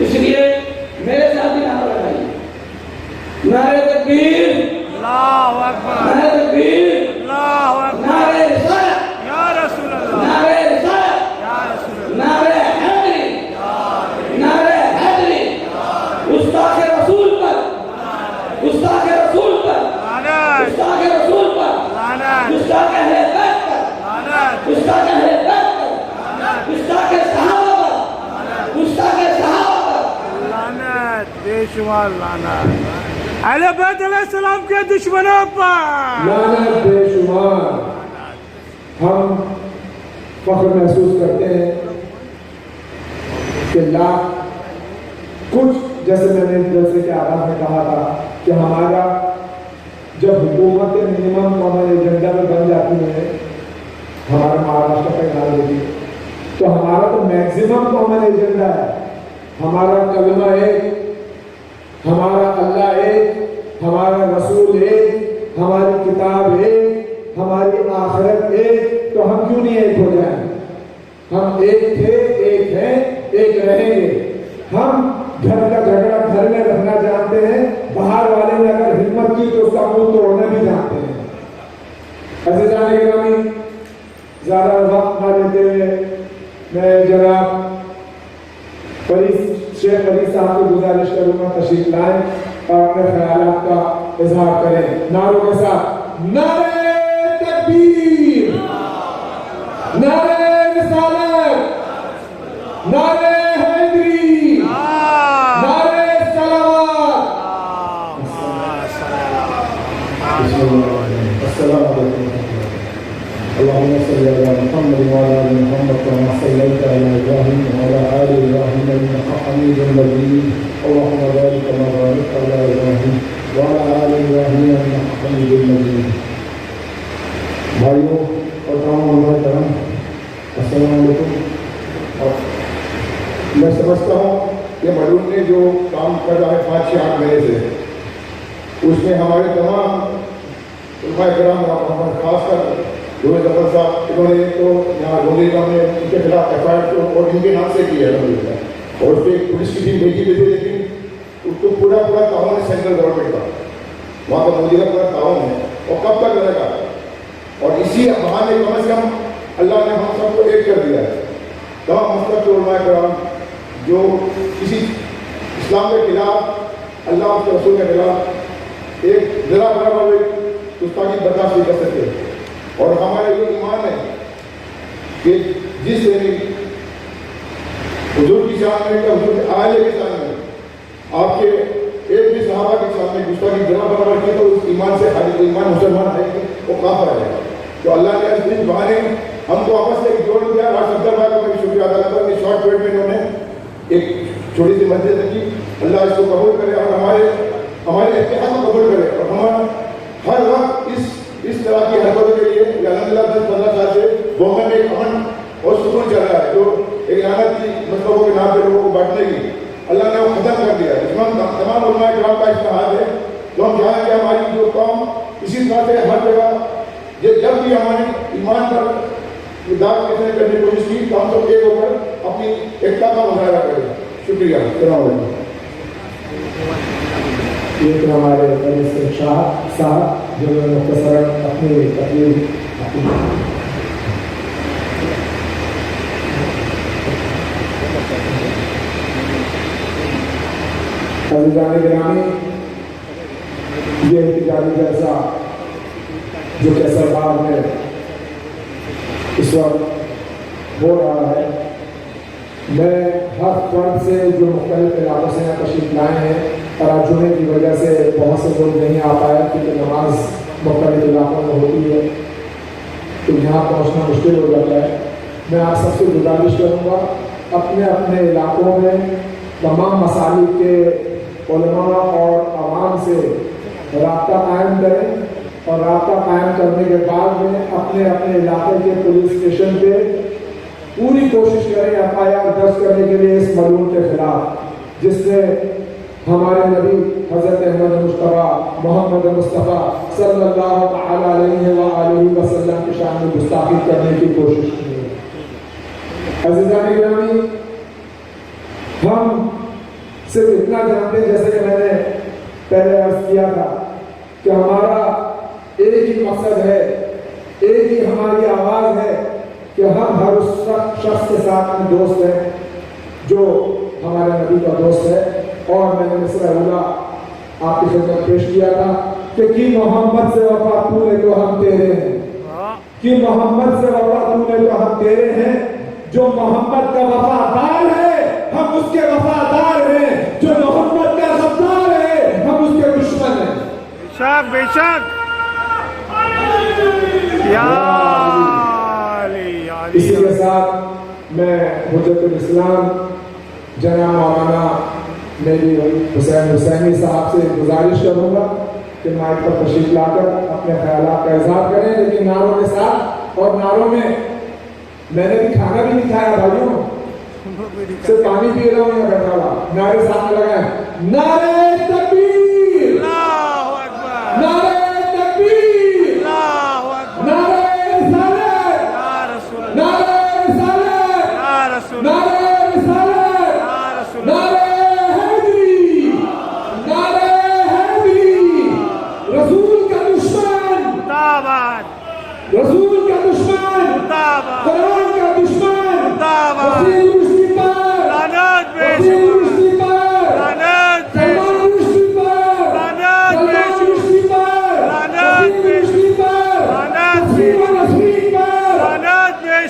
اس لیے میرے ساتھ بھی نعرہ لگائیے، نعرہ تکبیر، اللہ اکبر، نعرہ تکبیر، اللہ اکبر، نعرہ رسالت، یا رسول اللہ، نعرہ رسالت، یا رسول اللہ، نعرہ حیدری، نعرہ حیدری، گستاخ رسول پر، گستاخ رسول پر، لعنت، گستاخ رسول پر، لعنت، گستاخ اہل بیت پر، لعنت، گستاخ اہل بیت پر، گستاخ صحابہ پر، گستاخ صحابہ پر، لعنت، بے شمار لعنت، اہل بیت علیہ السلام کے دشمنوں پر لعنت بے شمار۔ ہم فخر محسوس کرتے ہیں کہ کچھ، جیسے میں نے جلسے کے آغاز میں کہا تھا کہ ہمارا جب حکومت منیمم کامن ایجنڈا میں بن جاتی ہے، ہمارا مہاراشٹر کا ادارہ دیکھیے، تو ہمارا تو میکسیمم کامن ایجنڈا ہے، ہمارا کلمہ ایک، ہمارا اللہ ایک، ہمارا رسول ایک، ہماری کتاب ایک، ہماری آخرت ایک۔ تو ہم کیوں نہیں ایک ہو جائیں؟ ہم ایک تھے، ایک ہیں، ایک رہیں گے۔ ہم گھر کا جھگڑا گھر میں رکھنا جانتے ہیں، باہر والے نے اگر ہمت کی تو اس کا منہ توڑنا بھی جانتے ہیں۔ عزیزان گرامی، زیادہ وقت نہ لیتے ہوئے میں جناب شیخ فرید صاحب کو گزارش کروں گا تشریف لائیں اور اپنے خیالات کا اظہار کریں نعروں کے ساتھ۔ نعرہ تکبیر، نعرہ رسالت، نعرہ حیدری، نعرہ صلوات۔ السلام علیکم۔ اللهم صل على محمد وعلى ال محمد كما صليت على ابراهيم وعلى ال ابراهيم انك حميد مجيد اللهم بارك كما باركت على ابراهيم وعلى ال ابراهيم انك حميد مجيد۔ بھائیوں اور تمام کرام، السلام علیکم۔ اور میں سمجھتا ہوں کہ ملون نے جو کام کر رہا ہے 5-6 مہینے سے، اس میں ہمارے تمام علماء کرام اور خاص کر جوہر ظفر صاحب، انہوں نے تو یہاں گوندی گاؤں میں ان کے خلاف ایف آئی آر اور ان کے نام سے کی ہے الحمدللہ، اور اس پہ پولیس کی ٹیم بھیجی تھی، لیکن اس کو پورا تعاون ہے سینٹرل گورنمنٹ کا، وہاں کا مودی کا پورا تعاون ہے، اور کب تک رہے گا؟ اور اسی بہانے کم از کم اللہ نے ہم سب کو ایک کر دیا ہے۔ تمام مسلک علماء کرام جو کسی اسلام کے خلاف، اللہ اور کے رسول کے خلاف ایک ذرا برابر گستاخی برداشت نہیں کر سکتے، اور ہمارا یہ ایمان ہے کہ جس حضور کی شان میں، حضور کے آلے کی شان میں آپ کے ایک بھی صحابہ کے سامنے گستاخی ذرا برابر کی تو اس ایمان سے خالی ایمان مسلمان ہے کہ وہ کافر ہے۔ تو اللہ نے اس بہانے ہم کو آپس میں جوڑ دیا۔ راج صدر بھائی کو میں شکریہ ادا کرتا ہوں کہ شارٹ پیریڈ میں انہوں نے ایک چھوٹی سی مسجد کی، اللہ اس کو قبول کرے اور ہمارے اتحاد کو قبول کرے، اور ہم ہر وقت اس طرح کی حرکتوں کے لیے الحمدللہ 10-15 سال سے بومبے میں ایک امن اور سکون چل رہا ہے، جو ایک لعنت کی مذہبوں کے نام پہ لوگوں کو بانٹنے کی اللہ نے وہ ختم کر دیا ہے۔ اس میں تمام علماء کرام کا اجتہاد ہے، تو ہم چاہیں کہ ہماری جو قوم اسی طرح سے ہر جگہ جب بھی ہمارے ایمان پر داغ کرنے کی کوشش کی تو ہم سب ایک ہو کر اپنی ایکتا کا مظاہرہ کریں۔ شکریہ۔ السلام علیکم۔ یہ تو ہمارے رئیس شاہ صاحب جنہوں نے مختصراً اپنی تقریر عزیزان گرامی، یہ احتجاجی جلسہ جو کیسر باغ میں اس وقت ہو رہا ہے، میں ہر فرد سے جو مختلف علاقوں سے یہاں تشریف لائے ہیں، تراجمے کی وجہ سے بہت سے لوگ نہیں آ پائے کیونکہ نماز مختلف علاقوں میں ہوتی ہے تو یہاں پہنچنا مشکل ہو جاتا ہے۔ میں آپ سب سے گزارش کروں گا اپنے اپنے علاقوں میں تمام مسالک کے علماء اور عوام سے رابطہ قائم کریں، اور رابطہ قائم کرنے کے بعد میں اپنے اپنے علاقے کے پولیس اسٹیشن پہ پوری کوشش کریں ایف آئی آر درج کرنے کے لیے اس ملعون کے خلاف، جس نے ہمارے نبی حضرت احمد مصطفیٰ محمد مصطفیٰ صلی اللہ تعالیٰ علیہ وآلہ وسلم کی شان میں گستاخی کرنے کی کوشش کی ہے۔ عزیزان گرامی، ہم صرف اتنا جانتے ہیں، جیسے کہ میں نے پہلے عرض کیا تھا، کہ ہمارا ایک ہی مقصد ہے، ایک ہی ہماری آواز ہے کہ ہم ہر اس شخص کے ساتھ میں دوست ہیں جو ہمارے نبی کا دوست ہے۔ اور میں نے مصرع اولا آپ کی خدمت پیش کیا تھا کہ کی محمد سے وفا تو نے تو ہم تیرے ہیں، کی محمد سے وفا تو نے تو ہم تیرے ہیں، جو محمد کا وفادار ہے ہم اس کے وفادار ہیں، جو محمد کا غدار ہے ہم اس کے دشمن ہیں۔ بے شک اسی کے ساتھ میں حجت الاسلام جناب مولانا میری حسین حسینی صاحب سے گزارش کروں گا کہ مائک پر تشریف لا کر اپنے خیالات کا اظہار کریں، لیکن نعروں کے ساتھ، اور نعروں میں میں نے بھی کھانا بھی نہیں کھایا بھائیوں، صرف پانی پی رہا ہوں یا بیٹھا ہوا۔ نعرے ساتھ لگائیں، نعرہ تکبیر، نعرہ تکبیر، نعرہ رسالت،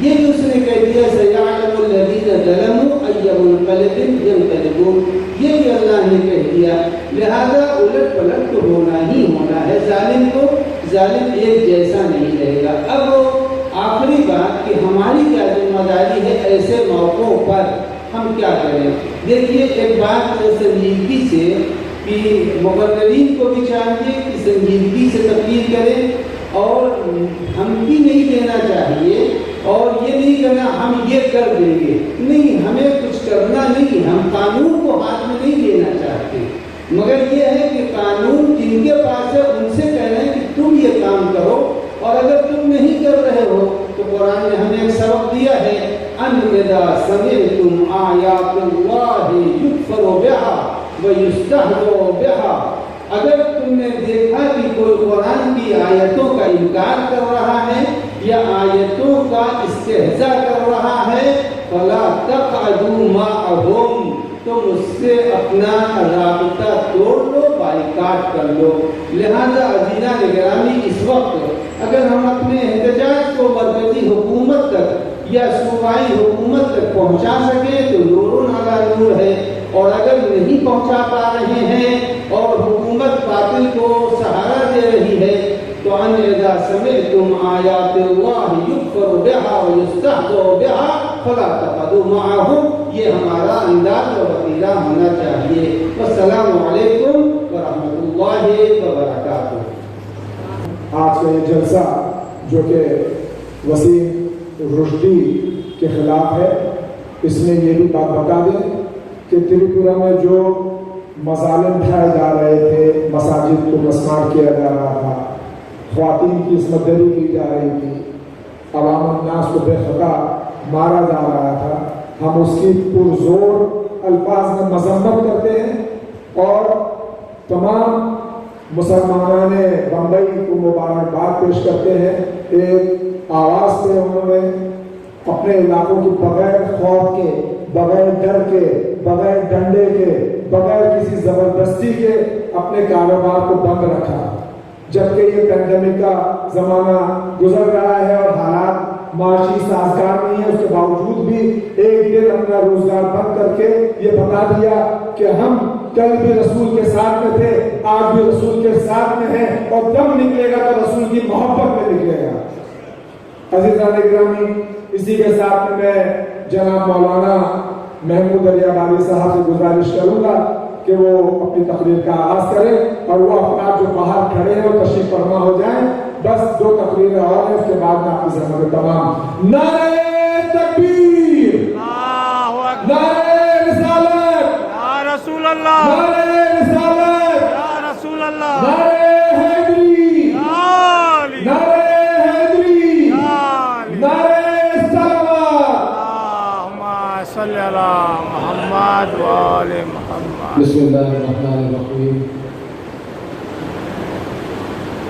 یہ بھی اس نے کہہ دیا سَيَعْلَمُ الَّذِينَ ظَلَمُوا أَيَّ مُنقَلِبٍ يَنقَلِبُونَ، یہ بھی اللہ نے کہہ دیا۔ لہذا الٹ پلٹ تو ہونا ہی ہونا ہے، ظالم ایک جیسا نہیں رہے گا۔ اب آخری بات کہ ہماری کیا ذمہ داری ہے ایسے موقعوں پر ہم کیا کریں۔ دیکھیے ایک بات سنجیدگی سے کہ مقررین کو بھی چاہیے کہ سنجیدگی سے تقریر کریں، اور ہم بھی نہیں دینا چاہیے اور یہ نہیں کرنا ہم یہ کر دیں گے، نہیں، ہمیں کچھ کرنا نہیں، ہم قانون کو ہاتھ میں نہیں لینا چاہتے، مگر یہ ہے کہ قانون جن کے پاس ہے ان سے کہنا ہے کہ تم یہ کام کرو، اور اگر تم نہیں کر رہے ہو تو قرآن نے ہمیں ایک سبق دیا ہے ان اذا سمعتم آیات اللہ یکفر بها ویستہزأ بها، اگر تم نے دیکھا کہ کوئی قرآن کی آیتوں کا انکار کر رہا ہے یا آیتوں کا استہزاء کر رہا ہے فلا تقعدوا معهم، تم اس سے اپنا رابطہ توڑ لو، بائیکاٹ کر لو۔ لہذا عزیزان گرامی اس وقت اگر ہم اپنے احتجاج کو مرکزی حکومت تک یا صوبائی حکومت تک پہنچا سکیں تو نور علی نور ہے، اور اگر نہیں پہنچا پا رہے ہیں اور حکومت باطل کو سہارا دے رہی ہے تو ان اذا سمعتم آیات اللہ یکفر بها ویستہزأ بها فلا تقعدوا معهم، یہ ہمارا انداز اور وسیلہ ہونا چاہیے۔ والسلام علیکم ورحمۃ اللہ وبرکاتہ۔ آج کا یہ جلسہ جو کہ وسیم رشدی کے خلاف ہے، اس میں یہ بھی بات بتا دیں کہ تریپورہ میں جو مظالم اٹھائے جا رہے تھے، مساجد کو مسمار کیا جا رہا تھا، خواتین کی عصمت دری کی جا رہی تھی، عوام الناس کو بے خطا مارا جا رہا تھا، ہم اس کی پرزور الفاظ میں مذمت کرتے ہیں اور تمام مسلمانوں نے بمبئی کو مبارکباد پیش کرتے ہیں۔ ایک آواز پہ انہوں نے اپنے علاقوں کی بغیر خوف کے، بغیر ڈر کے، بغیر ڈنڈے کے، بغیر کسی زبردستی کے اپنے کاروبار کو بند رکھا، جبکہ یہ پینڈیمک کا زمانہ گزر رہا ہے اور حالات معاشی سازگار نہیں ہے، اس کے باوجود بھی ایک دن اپنا روزگار بند کر کے یہ بتا دیا کہ ہم کل بھی رسول کے ساتھ میں تھے، آج بھی رسول کے ساتھ میں ہیں، اور دم نکلے گا تو رسول کی محبت میں نکلے گا۔ عزیزان گرامی، اسی کے ساتھ میں جناب مولانا محمود علی آبادی صاحب سے گزارش کروں گا کہ وہ اپنی تقریر کا آغاز کریں، اور وہ افراد جو باہر کھڑے ہیں وہ تشریف فرما ہو جائیں۔ بس 2 تقریریں اور ہیں، اس کے بعد میں آپ کی زحمت تمام۔ نعرہ تکبیر، نعرہ رسالت، یا رسول اللہ، نعرہ رسالت، یا رسول اللہ، نعرہ حیدری، نعرہ حیدری، نعرہ سلوات۔ اللہم صلی علی محمد و آل محمد۔ بسم اللہ الرحمن الرحیم،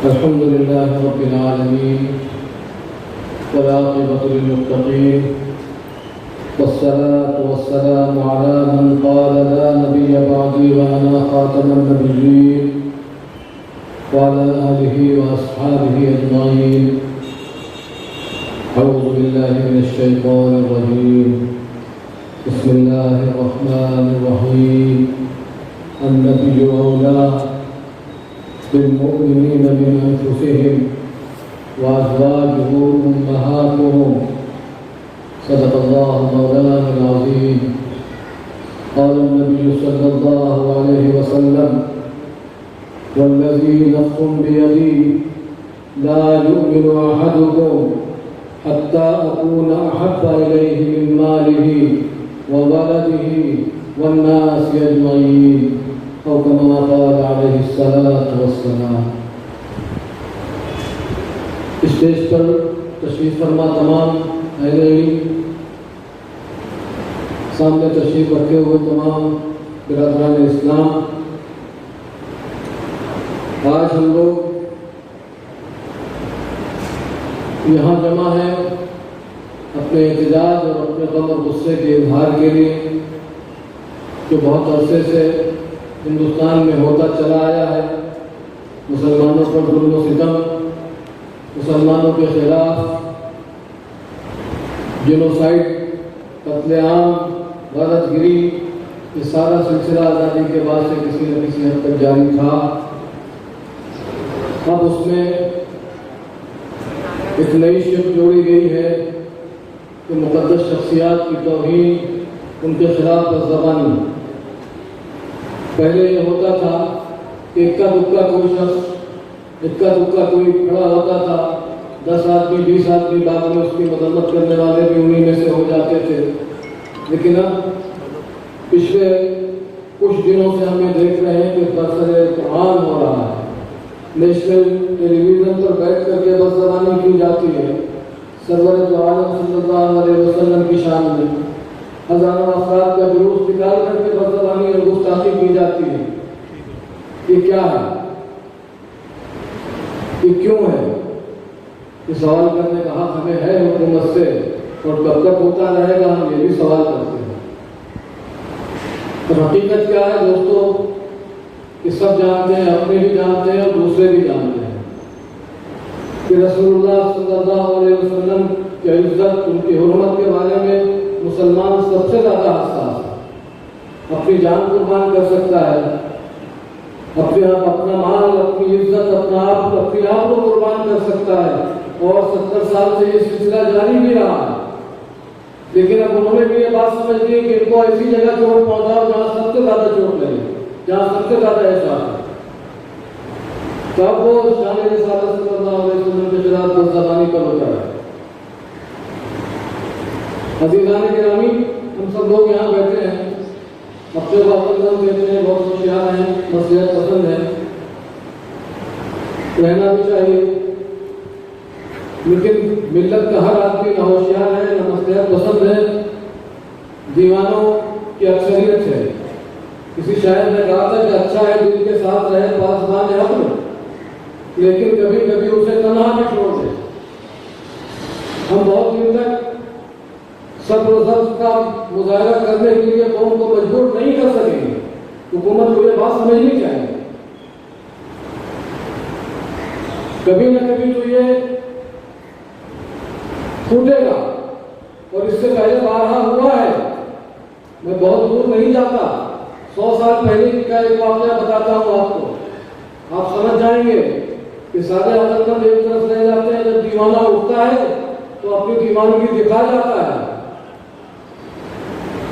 الحمد للہ رب العالمین، والعاقبۃ للمتقین، والصلاة والسلام علی من قال لا نبی بعدی وانا خاتم النبیین، وعلى آلہ واصحابہ اجمعین۔ اعوذ باللہ من الشیطان الرجیم، بسم اللہ الرحمن الرحیم۔ النبی اولیٰ بالمؤمنین من انفسهم وازواجہ امہاتہم، صدق اللہ مولانا العظیم۔ قال النبی صلی اللہ علیہ وسلم والذی نفس بیدی لا یؤمن احدکم حتی اکون احب الیہ من مالہ وولدہ والناس اجمعین، او کما قال علیہ الصلاۃ والسلام۔ اسٹیج پر تشریف فرما تمام اہل علم، سامنے تشریف رکھے ہوئے تمام برادران اسلام، آج ہم لوگ یہاں جمع ہیں اپنے احتجاج اور اپنے غم اور غصے کے اظہار کے لیے، جو بہت عرصے سے ہندوستان میں ہوتا چلا آیا ہے، مسلمانوں پر ظلم و ستم، مسلمانوں کے خلاف جنوسائڈ، قتل عام، غارت گری، یہ سارا سلسلہ آزادی کے بعد سے کسی نہ کسی حد تک جاری تھا۔ اب اس میں ایک نئی شق جوڑی گئی ہے کہ مقدس شخصیات کی توہین، ان کے خلاف بدزبانی۔ پہلے یہ ہوتا تھا کہ اکا دکا کوئی شخص، اکا دکا کوئی کھڑا ہوتا تھا، 10 آدمی 20 آدمی بعد میں اس کی مذمت کرنے والے بھی انہی میں سے ہو جاتے تھے۔ لیکن اب پچھلے کچھ دنوں سے ہمیں دیکھ رہے ہیں کہ برسر قرآن ہو رہا ہے، نیشنل ٹیلی ویژن پر بیٹھ کر کے بدزبانی کی جاتی ہے، سرور دو عالم صلی اللہ علیہ وسلم کی شان میں ہزاروں افراد کا جلوس نکال کر کے بدزبانی اور گستاخی کی جاتی ہے۔ یہ کیا ہے؟ یہ کیوں ہے؟ یہ سوال کرنے کا حق ہمیں ہے حکومت سے، اور کب تک ہوتا رہے گا ہم یہ بھی سوال کرتے ہیں۔ اور حقیقت کیا ہے دوستو، کہ سب جانتے ہیں، اپنے بھی جانتے ہیں اور دوسرے بھی جانتے ہیں کہ رسول اللہ صلی اللہ علیہ وسلم کی عزت، ان کی حرمت کے بارے میں مسلمان سب سے زیادہ حساس ہے۔ اپنی جان قربان کر سکتا ہے، اپنا مال، اپنی عزت، اپنے آپ کو قربان کر سکتا ہے، اور 70 سال سے یہ سلسلہ جاری بھی رہا ہے۔ لیکن اب انہوں نے بھی یہ بات سمجھ لی کہ ان کو ایسی جگہ چوٹ پہنچاؤ جہاں سب سے زیادہ چوٹ لگے، جہاں سب سے زیادہ احساس ہے، تب وہ شان رسالت صلی اللہ علیہ وسلم کے خلاف بدزبانی پر ہوتا ہے۔ عزیزان گرامی، ہم سب لوگ یہاں بیٹھے ہیں، اپنے کو اپن کہتے ہیں، بہت ہوشیار ہیں، نصیحت پسند ہے، رہنا بھی چاہیے، لیکن ملت کا ہر آدمی نہ ہوشیار ہے نہ نصیحت پسند ہے، دیوانوں کی اکثریت ہے۔ کسی شاعر نے کہا تھا کہ اچھا ہے دل کے ساتھ رہے پاسبان حق، لیکن کبھی کبھی اسے تنہا بھی چھوڑ دے۔ ہم بہت دن تک صبر و ضبط کا مظاہرہ کرنے کے لیے قوم کو مجبور نہیں کر سکیں گے۔ حکومت کو یہ بات سمجھنی چاہیے، کبھی نہ کبھی تو یہ پھوٹے گا، اور اس سے پہلے بارہا ہوا ہے۔ میں بہت دور نہیں جاتا، 100 سال پہلے کا ایک واقعہ بتاتا ہوں آپ کو، آپ سمجھ جائیں گے کہ سارے عقلمند ایک طرف رہ جاتے ہیں، جب دیوانہ اٹھتا ہے تو اپنی دیوانگی دکھا جاتا ہے۔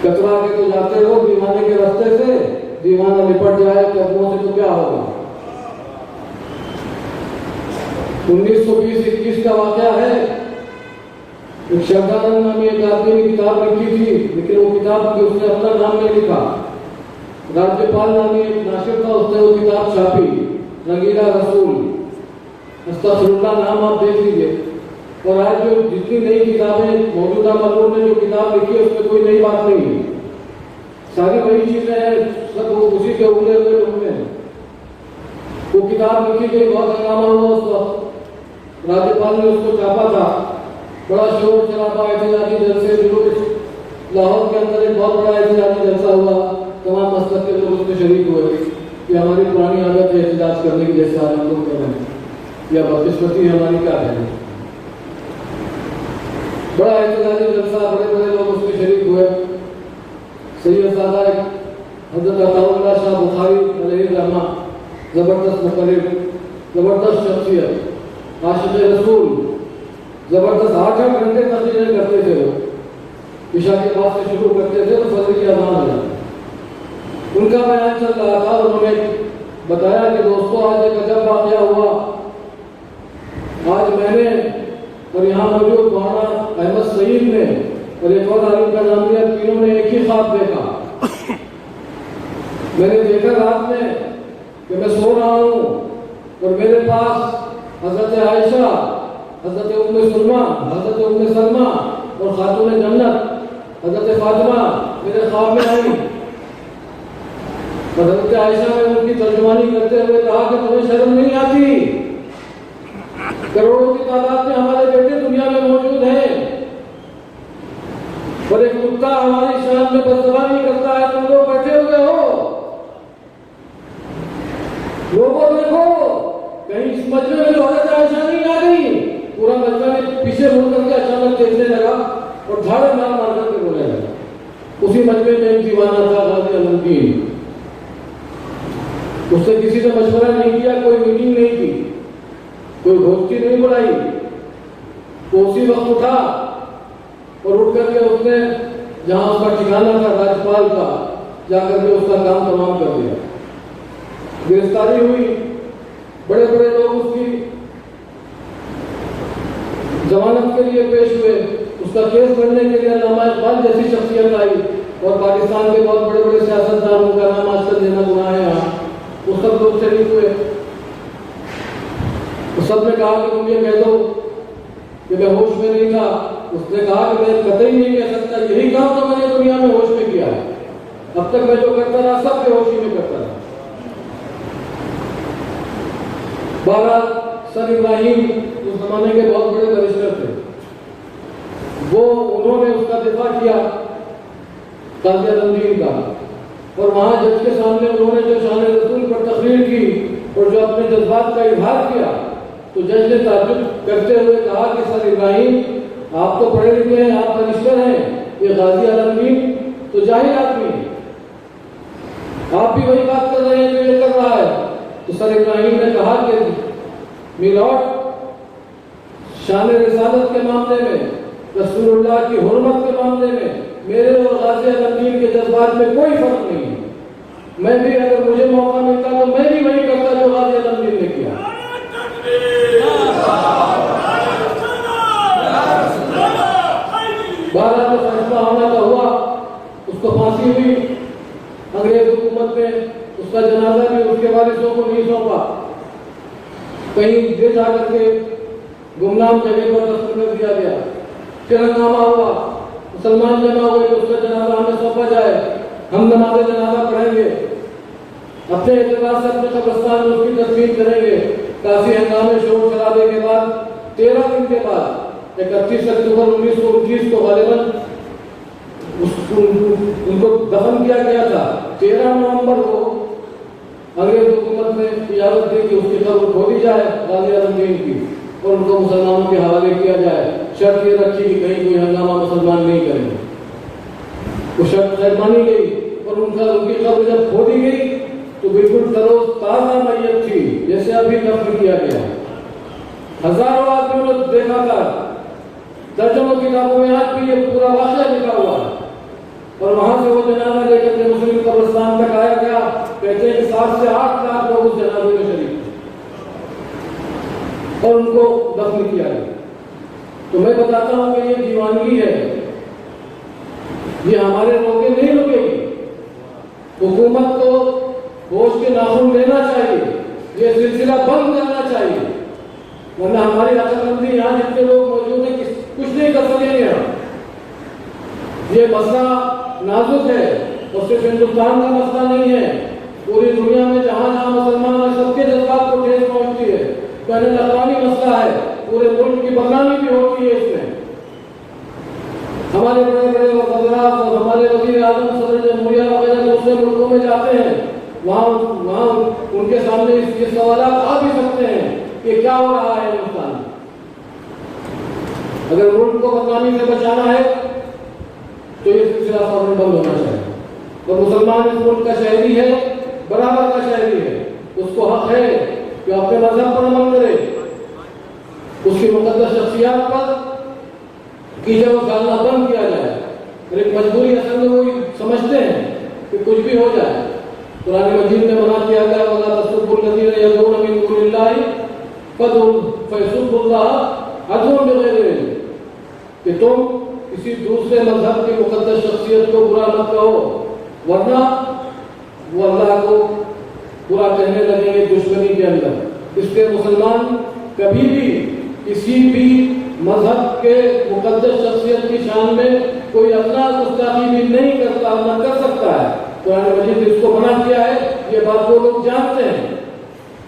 کترا کے تو جاتے ہو دیوانے کے راستے سے، دیوانہ نپٹ جائے قدموں سے تو کیا ہوگا۔ 1920-21 کا واقعہ ہے، ایک شردانند نامی ایک آدمی نے کتاب لکھی تھی، لیکن وہ کتاب اس نے اپنا نام نہیں لکھا۔ راجیہ پال نامی ایک ناشر تھا، اس نے وہ کتاب چھاپی، رنگیلا رسول، استغفر اللہ نام آپ دیکھ لیجیے۔ اور آج جو جتنی نئی کتابیں موجودہ ملک نے جو کتاب لکھی ہے اس میں کوئی نئی بات نہیں ہے، ساری وہی چیزیں ہیں، سب اسی کے ابھرے ہوئے نمونے ہیں۔ وہ کتاب لکھی گئی، بہت ہنگامہ ہوا اس وقت، راجیہ پال نے اس کو چھاپا تھا، بڑا شور شرابہ، احتجاجی جلسے، جلوس، لاہور کے اندر ایک بہت بڑا احتجاجی جلسہ ہوا، تمام مسلک کے لوگ اس میں شریک ہوئے کہ ہماری پرانی عادت ہے احتجاج کرنے کی، جیسے آج ہم لوگ کر رہے ہیں، یا بدقسمتی ہماری کیا ہے۔ بڑا احتجاجی جلسہ، بڑے بڑے لوگ اس میں شریک ہوئے۔ سید سادہ حضرت عطا اللہ شاہ بخاری علیہ الرحمہ، زبردست مقرر، زبردست شخصیت، عاشق رسول، زبردست 8 گھنٹے تقریریں کرتے تھے، وہ عشاء کے بعد سے شروع کرتے تھے تو فجر کی اذان ہو جاتی۔ ان کا بیان چل رہا تھا، انہوں نے بتایا کہ دوستو آج ایک عجب واقعہ ہوا، آج میں نے اور یہاں موجود مولانا احمد سعید نے اور ایک اور عالم کا نام لیا، تینوں نے ایک ہی خواب دیکھا۔ میں نے دیکھا رات میں کہ میں سو رہا ہوں اور میرے پاس حضرت عائشہ، حضرت ام سلمہ، حضرت ام سلمہ اور خاتون جنت حضرت فاطمہ میرے خواب میں آئی، اور حضرت عائشہ نے ان کی ترجمانی کرتے ہوئے کہا کہ تمہیں شرم نہیں آتی، کروڑوں کی تعداد میں ہمارے بیٹے دنیا میں موجود ہیں، اور ایک کتا ہماری شان میں بدزبانی کرتا ہے، تم لوگ بیٹھے ہوئے ہو، لوگوں دیکھو کہیں اس مجمع میں تو حضرت عائشہ نہیں آ گئی۔ پورا مجمع پیچھے مڑ کر کے اچانک دیکھنے لگا اور دھاڑے مار مار کر کے رونے لگا۔ اسی مجمع میں ایک دیوانہ تھا غازی علمگیر، اس سے کسی نے مشورہ نہیں کیا، کوئی میٹنگ نہیں کی، کوئی گھوشتی نہیں بلائی، وہ اسی وقت اٹھا اور اٹھ کر کے اس نے جہاں اس کا ٹھکانہ تھا راجپال کا، جا کر کے اس کا کام تمام کر دیا۔ گرفتاری ہوئی، بڑے بڑے لوگ اس کی ضمانت کے لیے پیش ہوئے، اس کا کیس لڑنے کے لیے علامہ اقبال جیسی شخصیت آئی اور پاکستان کے بہت بڑے بڑے سیاستدانوں کا نام آج کل لینا گناہ ہے یہاں، وہ سب لوگ شریک ہوئے۔ اس سب نے کہا کہ تم یہ کہہ دو کہ میں ہوش میں نہیں تھا، اس نے کہا کہ میں قطعی نہیں کہہ سکتا، یہی کام تو میں نے دنیا میں ہوش میں کیا ہے، اب تک میں جو کرتا رہا سب بے ہوشی میں کرتا رہا۔ بہرحال سر ابراہیم اس زمانے کے بہت بڑے بیرسٹر تھے، انہوں نے اس کا دفاع کیا قاضی علمگیر کا، اور وہاں جج کے سامنے انہوں نے جو شان رسول پر تقریر کی اور جو اپنے جذبات کا اظہار کیا، تو جج نے تعجب کرتے ہوئے کہا کہ سر ابراہیم آپ تو پڑھے لکھے ہیں، آپ بیرسٹر ہیں، یہ غازی علمگیر تو جاہل آدمی ہے، آپ بھی وہی بات کر رہے ہیں جو یہ کر رہا ہے۔ تو سر ابراہیم نے کہا کہ میلارڈ، شان رسالت کے معاملے میں، رسول اللہ کی حرمت کے معاملے میں میرے اور غازی علمگیر کے جذبات میں کوئی فرق نہیں ہے، میں بھی اگر مجھے موقع ملتا تو میں بھی وہی کرتا جو غازی علمگیر نے کیا۔ بارہ میں فیصلہ ہونا تو ہوا، اس کو پھانسی ہوئی، انگریز حکومت نے اس کا جنازہ بھی اس کے وارثوں کو نہیں سونپا، کہیں دے جا کر کے گمنام جگہ پر دفن کر دیا گیا۔ پھر ہنگامہ ہوا، مسلمان جمع ہوئے کہ اس کا جنازہ ہمیں سونپا جائے، ہم نماز جنازہ پڑھیں گے، اپنے اعتبار سے اپنے قبرستان میں اس کی تدفین کریں گے۔ کافی ہنگامے شور شرابے کے بعد 13 دن کے بعد 31 اکتوبر 1929 کو غالباً ان کو دفن کیا گیا تھا۔ 13 نومبر کو انگریز حکومت نے اجازت دی کہ اس کی قبر کھودی جائے غازی علمگیر کی اور ان کو مسلمانوں کے حوالے کیا جائے، شرط یہ رکھی کہ کہیں کوئی ہنگامہ مسلمان نہیں کریں گے۔ وہ شرط خیر مانی گئی اور ان کی قبر جب کھودی گئی تو بالکل تروز تازہ میت تھی، جیسے ابھی دفن کیا گیا۔ ہزاروں آدمیوں نے دیکھا تھا، درجنوں کتابوں میں آج بھی یہ پورا واقعہ لکھا ہوا ہے، اور وہاں سے وہ جنازہ لے کر کے مسلم قبرستان تک آیا گیا۔ کہتے ہیں کہ 7 سے 8 لاکھ لوگ اس جنازے میں شریک تھے اور ان کو دفن کیا گیا۔ تو میں بتاتا ہوں کہ یہ دیوانگی ہے، یہ ہمارے روکے نہیں رکے گی۔ حکومت کو ہوش کے ناخن لینا چاہیے، یہ سلسلہ بند کرنا چاہیے، ورنہ ہماری عقل مندی یہاں جتنے لوگ موجود ہیں کچھ نہیں کر سکیں گے۔ یہ مسئلہ نازک ہے اور صرف ہندوستان کا مسئلہ نہیں ہے، پوری دنیا میں جہاں جہاں مسلمان ہیں سب کے جذبات کو ٹھیس پہنچتی ہے، بین الاقوامی مسئلہ ہے، پورے ملک کی بدنامی بھی ہوتی ہے اس میں۔ ہمارے بڑے بڑے وزراء اور ہمارے وزیر اعظم، صدر جمہوریہ وغیرہ دوسرے ملکوں میں جاتے ہیں، وہاں ان کے سامنے یہ سوالات آ بھی سکتے ہیں کہ کیا ہو رہا ہے ہندوستان میں۔ اگر ملک کو بدنامی سے بچانا ہے تو یہ سلسلہ فوراً بند ہونا چاہیے۔ اور مسلمان اس ملک کا شہری ہے، برابر کا شہری ہے، اس کو حق ہے کہ اپنے مذہب پر عمل کرے، اس کی مقدس شخصیات پر کیچڑ ڈالنا بند کیا جائے۔ اور ایک مجبوری اصل میں وہی سمجھتے ہیں کہ کچھ بھی ہو جائے۔ قرآن مجید میں منع کیا گیا وَلَا تَسُبُّوا الَّذِينَ يَدْعُونَ مِن دُونِ اللَّهِ فَيَسُبُّوا اللَّهَ عَدْوًا بِغَيْرِ عِلْمٍ، کہ تم کسی دوسرے مذہب کی مقدس شخصیت کو برا مت کہو، ورنہ وہ اللہ کو برا کہنے لگیں گے دشمنی کے اندر۔ اس لیے مسلمان کبھی بھی کسی بھی مذہب کے مقدس شخصیت کی شان میں کوئی اپنا گستاخی بھی نہیں کرتا، نہ کر سکتا ہے۔ قرآن مجید نے اس کو منع کیا ہے، یہ بات وہ لوگ جانتے ہیں،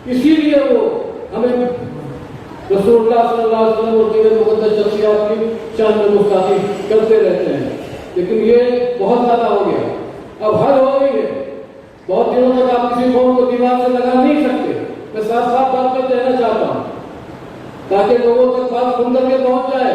اسی لیے وہ ہمیں رسول اللہ صلی اللہ علیہ وسلم اور دیگر مقدس شخصیات کی شان میں گستاخی کرتے رہتے ہیں۔ لیکن یہ بہت زیادہ ہو گیا، اب حد ہو گئی ہے۔ بہت دنوں تک آپ کسی قوم کو دیوار سے لگا نہیں سکتے۔ میں صاف صاف بات کر کہنا چاہتا ہوں تاکہ لوگوں تک بات سن کر کے پہنچ جائے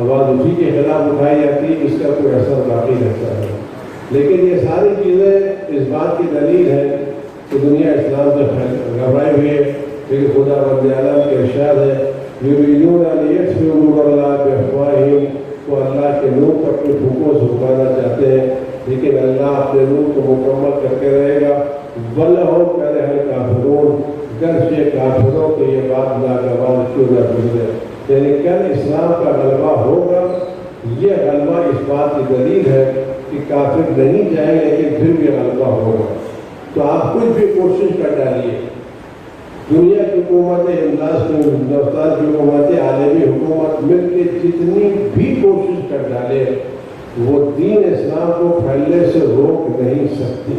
آواز اسی کے خلاف اٹھائی جاتی ہے، اس کا کوئی اثر باقی رہتا ہے۔ لیکن یہ ساری چیزیں اس بات کی دلیل ہے کہ دنیا اسلام سے گھبرائی ہوئی ہے، لیکن خدا بند عالم کے ارشاد ہے یریدون ان یطفئوا نور اللہ بافواہہم، وہ اللہ کے نور کو اپنے پھونکوں سے بھگانا چاہتے ہیں، لیکن اللہ اپنے نور کو مکمل کر کے رہے گا۔ وَلَهُمْ كَرِهَ الْكَافِرُونَ، گرچہ کافروں کو یہ بات ناگوار کیوں نہ گزرے، یعنی کل اسلام کا غلبہ ہوگا۔ یہ غلبہ اس بات کی دلیل ہے کہ کافر نہیں جائیں لیکن پھر بھی غلبہ ہوگا۔ تو آپ کچھ بھی کوشش کر ڈالیے، دنیا کی حکومتیں، ہندوستان کی حکومتیں، عالمی حکومت مل کے جتنی بھی کوشش کر ڈالے، وہ دین اسلام کو پھیلنے سے روک نہیں سکتی۔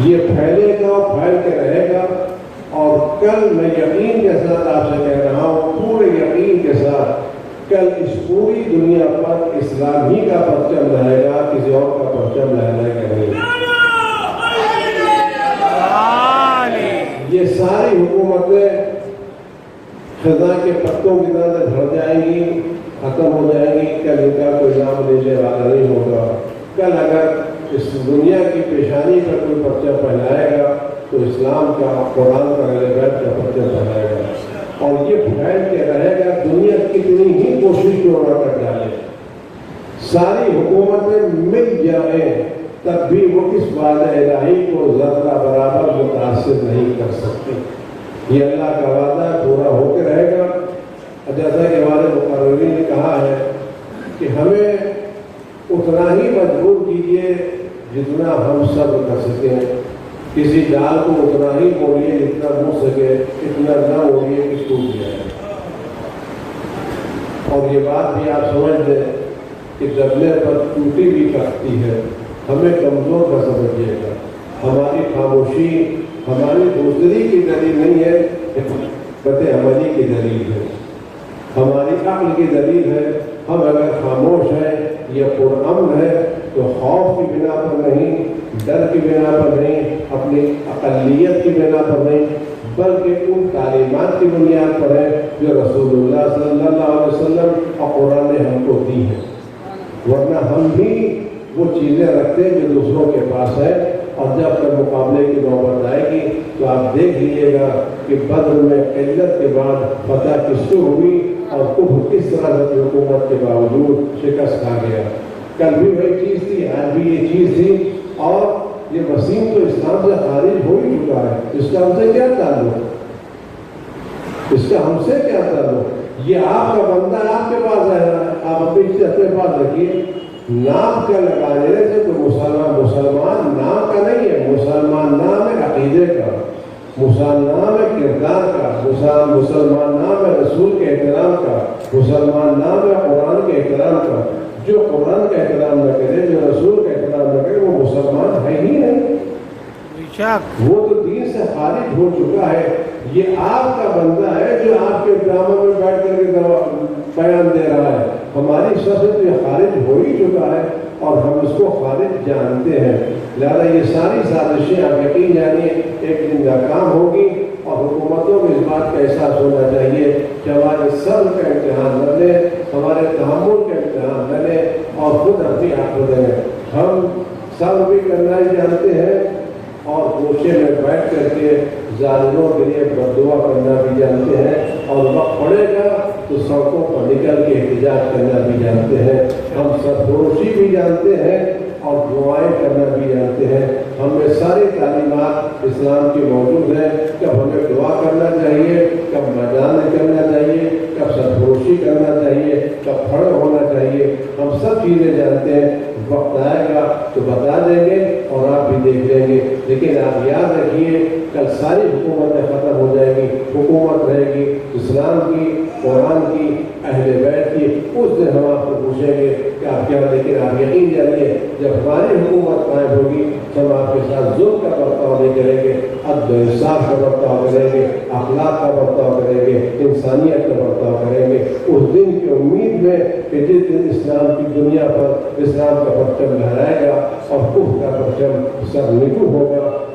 یہ پھیلے گا، پھیل کے رہے گا، اور کل میں یقین کے ساتھ آپ سے کہہ رہا ہوں، پورے یقین کے ساتھ، کل اس پوری دنیا پر اسلام ہی کا پرچم رہے گا، کسی اور کا پرچم لہرائے گا نہیں۔ یہ ساری حکومتیں خزاں کے پتوں کی طرح سے جھڑ جائیں گی، ختم ہو جائیں گی، کل ان کا کوئی نام لینے والا نہیں ہوگا۔ کل اگر اس دنیا کی پیشانی پر کوئی پرچم پھیلائے گا تو اسلام کا، قرآن کا، اہل بیت کا پرچم پھیلائے گا، اور یہ پھیل کے رہے گا۔ دنیا کتنی ہی کوشش کیوں نہ کر ڈالے، ساری حکومتیں مل جائیں، تب بھی وہ اس وعدہ الہی کو ذرہ برابر متاثر نہیں کر سکتی۔ یہ اللہ کا وعدہ پورا ہو کے رہے گا۔ جیسا کہ ہمارے مقررین نے کہا ہے کہ ہمیں اتنا ہی مجبور کیجیے جتنا ہم صبر کر سکیں، کسی ڈال کو اتنا ہی موڑیے جتنا مڑ سکے، اتنا نہ موڑیے کہ ٹوٹ جائے۔ اور یہ بات بھی آپ سمجھ لیں کہ جبلے پر ٹوٹی بھی کٹتی ہے، ہمیں کمزور نہ سمجھیے گا۔ ہماری خاموشی ہماری دوسری کی دلیل نہیں ہے، حکمت عملی کی دلیل ہے، ہماری عقل کی دلیل ہے۔ ہم اگر خاموش ہیں یا پرامن ہے تو خوف کی بنا پر نہیں، ڈر کی بنا پر نہیں، اپنی اقلیت کی بنا پر نہیں، بلکہ ان تعلیمات کی بنیاد پر ہے جو رسول اللہ صلی اللہ علیہ وسلم اور قرآن نے ہم کو دی ہے۔ ورنہ ہم بھی وہ چیزیں رکھتے ہیں جو دوسروں کے پاس ہے، اور جب تک مقابلے کی نوبت آئے گی تو آپ دیکھ لیجیے گا کہ بدر میں قلت کے بعد فتح کس کو ہوئی اور کفر کس طرح سے حکومت کے باوجود شکست کھا گیا۔ کل بھی وہی چیز تھی، آج بھی یہ چیز تھی، اور یہ وسیم تو اسلام سے خارج ہو ہی چکا ہے۔ اس کا ہم سے کیا تعلق؟ اس کا ہم سے کیا تعلق؟ یہ آپ کا بندہ آپ کے پاس ہے، آپ اپنی چیز اپنے پاس رکھیے۔ نام کا لگانے سے تو مسلمان نام کا نہیں ہے، مسلمان نام ہے عقیدے کا، مسلمان نام ہے کردار کا، مسلمان نام ہے رسول کے احترام کا، مسلمان نام ہے قرآن کے احترام کا۔ جو قرآن کا احترام نہ کرے، جو رسول کا احترام نہ کرے، وہ مسلمان ہے ہی نہیں، وہ تو دین سے خارج ہو چکا ہے۔ یہ آپ کا بندہ ہے جو آپ کے ڈراموں میں بیٹھ کر کے بیان دے رہا ہے، ہماری سب سے تو یہ خارج ہو ہی چکا ہے اور ہم اس کو خارج جانتے ہیں۔ لہذا یہ ساری سازشیں آپ یقین جانیے ایک دن ناکام ہوگی، اور حکومتوں کو اس بات کا احساس ہونا چاہیے کہ ہمارے صبر کا امتحان نہ لیں، ہمارے تحمل کا امتحان نہ لیں، اور خود اپنی آنکھوں دیں۔ ہم صبر بھی کرنا ہی جانتے ہیں، اور گوشے میں بیٹھ کر کے ظالموں کے لیے بددعا کرنا بھی جانتے ہیں، اور وقت پڑے گا تو سڑکوں پر نکل کے احتجاج کرنا بھی جانتے ہیں۔ ہم سرفروشی بھی جانتے ہیں اور دعائیں کرنا بھی جانتے ہیں۔ ہم میں ساری تعلیمات اسلام کی موجود ہیں، کب ہمیں دعا کرنا چاہیے، کب میدان کرنا چاہیے، کب سرفروشی کرنا چاہیے، کب کھڑے ہونا چاہیے، ہم سب چیزیں جانتے ہیں۔ وقت آئے گا تو بتا دیں گے اور آپ بھی دیکھ لیں گے، لیکن آپ یاد رکھیے کل ساری حکومتیں ختم ہو جائیں گی، حکومت رہے گی اسلام کی، قرآن کی، اہل بیت کی۔ اس دن ہم آپ کو پوچھیں گے کہ آپ کیا، لیکن آپ یقین جانیے جب ہماری حکومت قائم ہوگی تو ہم آپ کے ساتھ ظلم کا برتاؤ نہیں کریں گے، عدل و انصاف کا برتاؤ کریں گے، اخلاق کا برتاؤ کریں گے، انسانیت کا برتاؤ کریں گے۔ اس دن کی امید میں کہ جس دن اسلام کی دنیا پر اسلام کا پرچم لہرائے گا اور کفر کا پرچم سر نگو ہوگا،